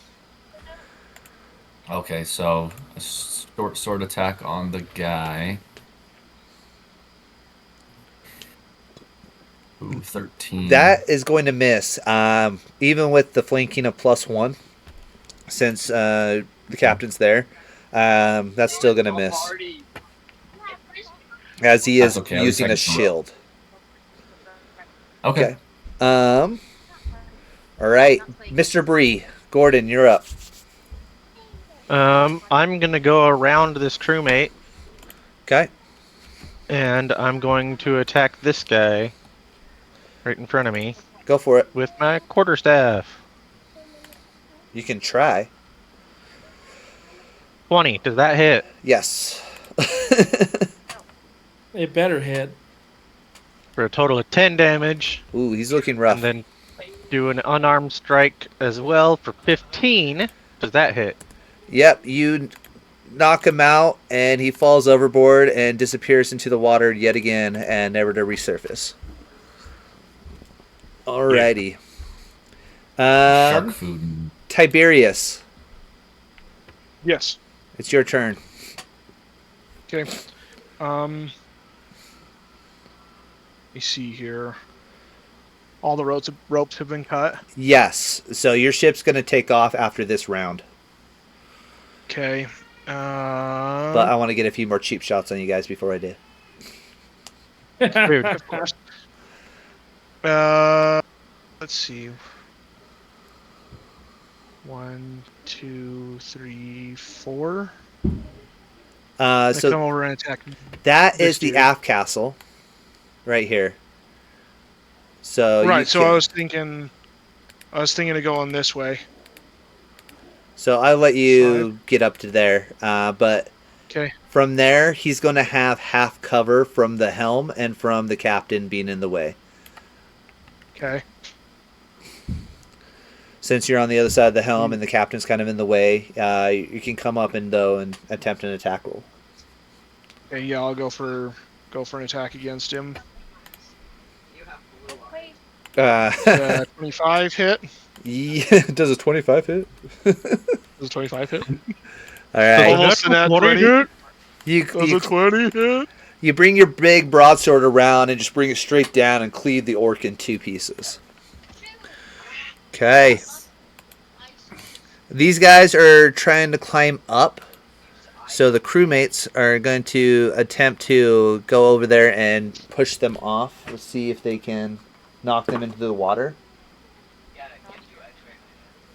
Okay, so a short sword attack on the guy. Ooh, 13.
That is going to miss, even with the flanking of +1, since the captain's there. That's still going to miss, as he is
okay,
using a shield.
Okay.
All right, Mr. Brie, Gordon, you're up.
I'm gonna go around this crewmate,
Okay.
and I'm going to attack this guy right in front of me
Go for it.
with my quarterstaff.
You can try.
20. Does that hit?
Yes.
It better hit.
For a total of 10 damage.
Ooh, he's looking rough.
And then do an unarmed strike as well for 15. Does that hit?
Yep, you knock him out, and he falls overboard and disappears into the water yet again, and never to resurface. Alrighty.
Shark food.
Tiberius,
Yes.
it's your turn.
Okay. Let me see here. All the ropes have been cut.
Yes, so your ship's going to take off after this round.
Okay.
But I want to get a few more cheap shots on you guys before I do.
Rude.
Of course. Let's see. 1, 2, 3, 4. They
So
come over and attack.
that
this
is the
dude.
aft castle, right here. So you
Right. So
can-
I was thinking of going this way.
So I'll let you get up to there, but
Okay.
from there he's going to have half cover from the helm and from the captain being in the way.
Okay.
Since you're on the other side of the helm and the captain's kind of in the way, you can come up and attempt an attack roll.
Okay. Yeah, I'll go for an attack against him.
You have blue eyes.
25 hit.
Yeah, does a 25 hit?
Does a 25 hit?
All right.
Almost an at 20 hit. Does a 20 hit?
You bring your big broadsword around and just bring it straight down and cleave the orc in 2 pieces. Okay. These guys are trying to climb up, so the crewmates are going to attempt to go over there and push them off. Let's see if they can knock them into the water.
Yeah, that gives you X-ray.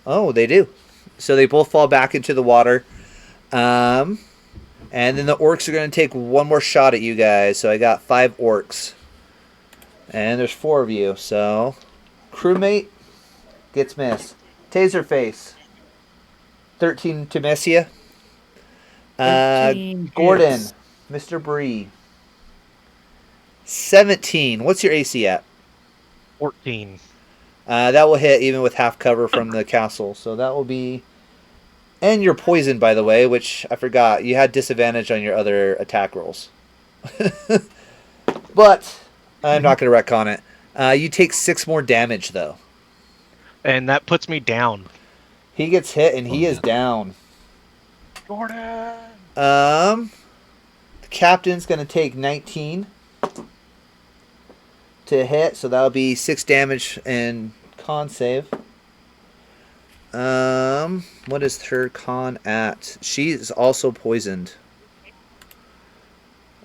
Oh, they do. So they both fall back into the water. And then the orcs are going to take one more shot at you guys. So I got 5 orcs. And there's 4 of you. So crewmate gets missed. Tazerface. 13 to miss you.
13
Gordon.
hits.
Mr. Brie. 17. What's your AC at?
14.
That will hit even with half cover from the castle. So that will be... And you're poisoned, by the way, which I forgot. You had disadvantage on your other attack rolls. But I'm not going to retcon it. You take 6 more damage, though.
And that puts me down.
He gets hit, and he is down.
Gordon!
The captain's going to take 19 to hit, so that'll be 6 damage and con save. What is her con at? She's also poisoned.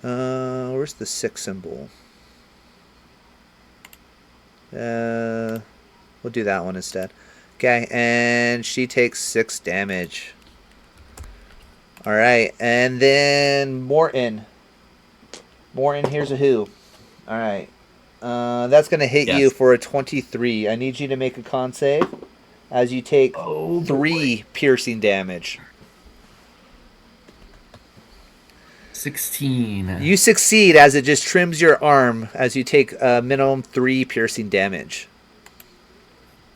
Where's the 6 symbol? We'll do that one instead. Okay, and she takes 6 damage. Alright, and then Morton. Morton, here's a who. Alright. That's going to hit you for a 23. I need you to make a con save as you take 3 piercing damage.
16.
You succeed as it just trims your arm as you take a minimum 3 piercing damage.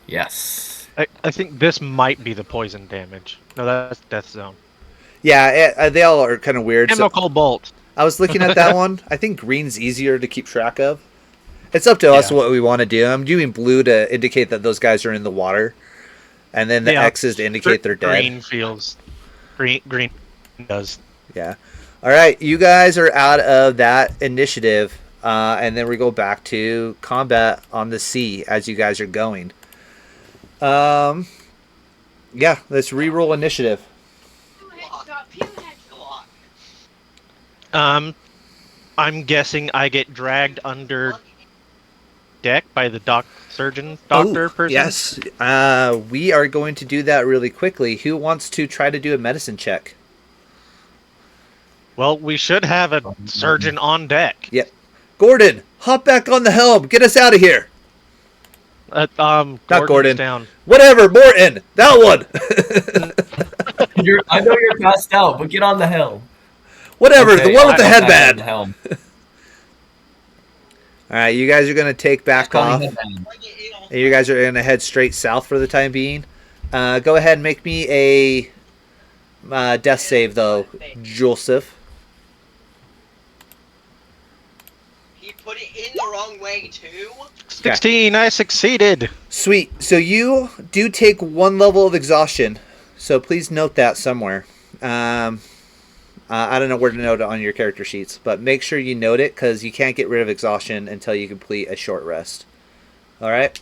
Yes.
I think this might be the poison damage. No, that's Death Zone.
Yeah, they all are kind of weird. So
Chemical Bolt.
I was looking at that one. I think green's easier to keep track of. It's up to us what we want to do. I'm doing blue to indicate that those guys are in the water. And then the X's to indicate they're dead.
Green feels... Green does.
Yeah. All right, you guys are out of that initiative. And then we go back to combat on the sea as you guys are going. Yeah, let's re-roll initiative.
I'm guessing I get dragged under deck by the doctor person.
Yes. We are going to do that really quickly. Who wants to try to do a medicine check?
Well, we should have a surgeon on deck.
Yep. Gordon, hop back on the helm. Get us out of here.
Not
Gordon.
Down.
Whatever, Morton. That one.
I know you're passed out, but get on the helm.
Whatever,
Okay,
the one with the
I'm back on
headband.
the helm.
All right, you guys are going to take back off.
Headband.
And you guys are going to head straight south for the time being. Go ahead and make me a death save, though, Joseph.
He put it in the wrong way, too?
16, I succeeded.
Sweet. So you do take 1 level of exhaustion. So please note that somewhere. I don't know where to note it on your character sheets, but make sure you note it because you can't get rid of exhaustion until you complete a short rest. All right?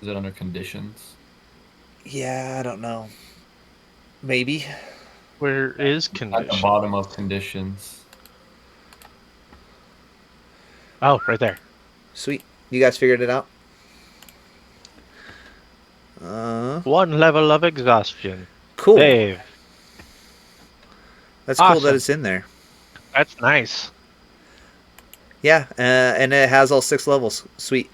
Is it under conditions?
Yeah, I don't know. Maybe.
Where is
At the
condition?
bottom of conditions.
Oh, right there.
Sweet. You guys figured it out?
1 level of exhaustion.
Cool.
Dave.
That's cool that
Awesome.
it's in there.
That's nice.
Yeah, and it has all 6 levels. Sweet.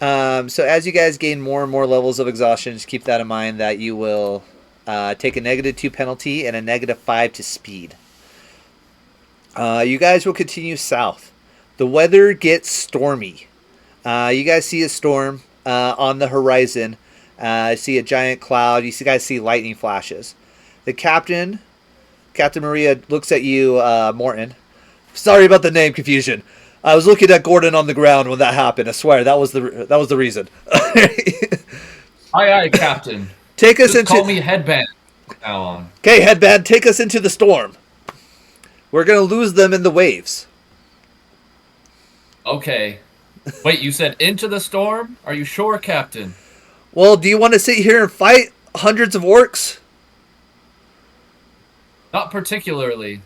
So as you guys gain more and more levels of exhaustion, just keep that in mind that you will take a -2 penalty and a -5 to speed. You guys will continue south. The weather gets stormy. You guys see a storm on the horizon. See a giant cloud. You guys see lightning flashes. The Captain Maria, looks at you, Morton. Sorry about the name confusion. I was looking at Gordon on the ground when that happened. I swear that was the reason.
Aye, Captain.
Take us
Just
into.
call me Headband from now on.
Okay, Headband, take us into the storm. We're gonna lose them in the waves.
Okay. Wait, you said into the storm? Are you sure, Captain?
Well, do you want to sit here and fight hundreds of orcs?
Not particularly.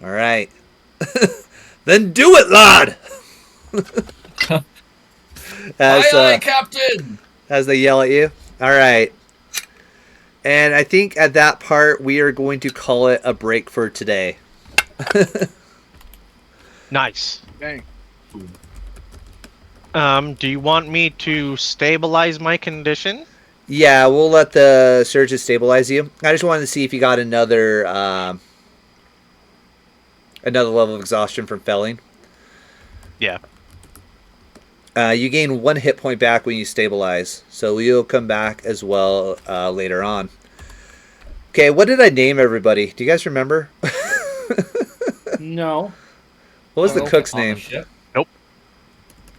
All right. Then do it, lad.
Aye, Captain.
As they yell at you. All right. And I think at that part we are going to call it a break for today.
Nice.
Dang.
Do you want me to stabilize my condition?
Yeah, we'll let the surges stabilize you. I just wanted to see if you got another level of exhaustion from felling.
Yeah.
You gain 1 hit point back when you stabilize, so you'll come back as well later on. Okay, what did I name everybody? Do you guys remember?
No.
What was the
On
cook's
the
name?
ship?
Nope.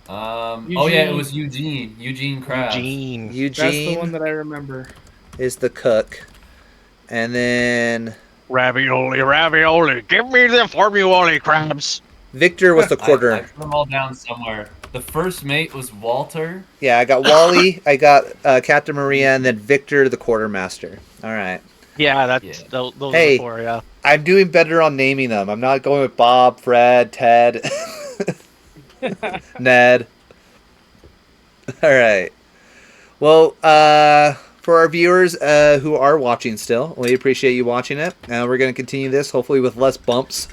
Oh yeah, it was Eugene. Eugene Krabs.
Gene.
That's the
Eugene
one that I remember.
is the cook. And then
Ravioli. Give me the formula crabs.
Victor was the
I
quarter.
put them all down somewhere. The first mate was Walter.
Yeah, I got Wally, I got Captain Maria, and then Victor the quartermaster. All right.
Yeah, that's
Yeah.
those
Hey.
are 4, yeah.
I'm doing better on naming them. I'm not going with Bob, Fred, Ted, Ned. All right. Well, for our viewers who are watching still, we appreciate you watching it. We're going to continue this, hopefully with less bumps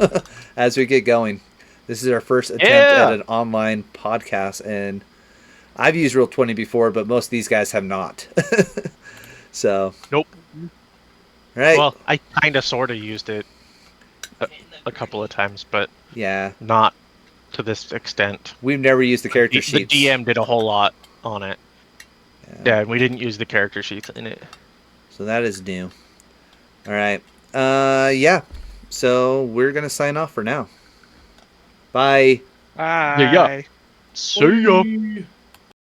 as we get going. This is our first attempt at an online podcast, and I've used Roll20 before, but most of these guys have not. So.
Nope.
Right.
Well, I kind of sort of used it a couple of times, but
yeah.
not to this extent.
We've never used the character
The
sheets.
DM did a whole lot on it. Yeah, and we didn't use the character sheets in it.
So that is new. All right. Yeah. So we're going to sign off for now. Bye.
Bye.
Yeah. See ya.
Bye.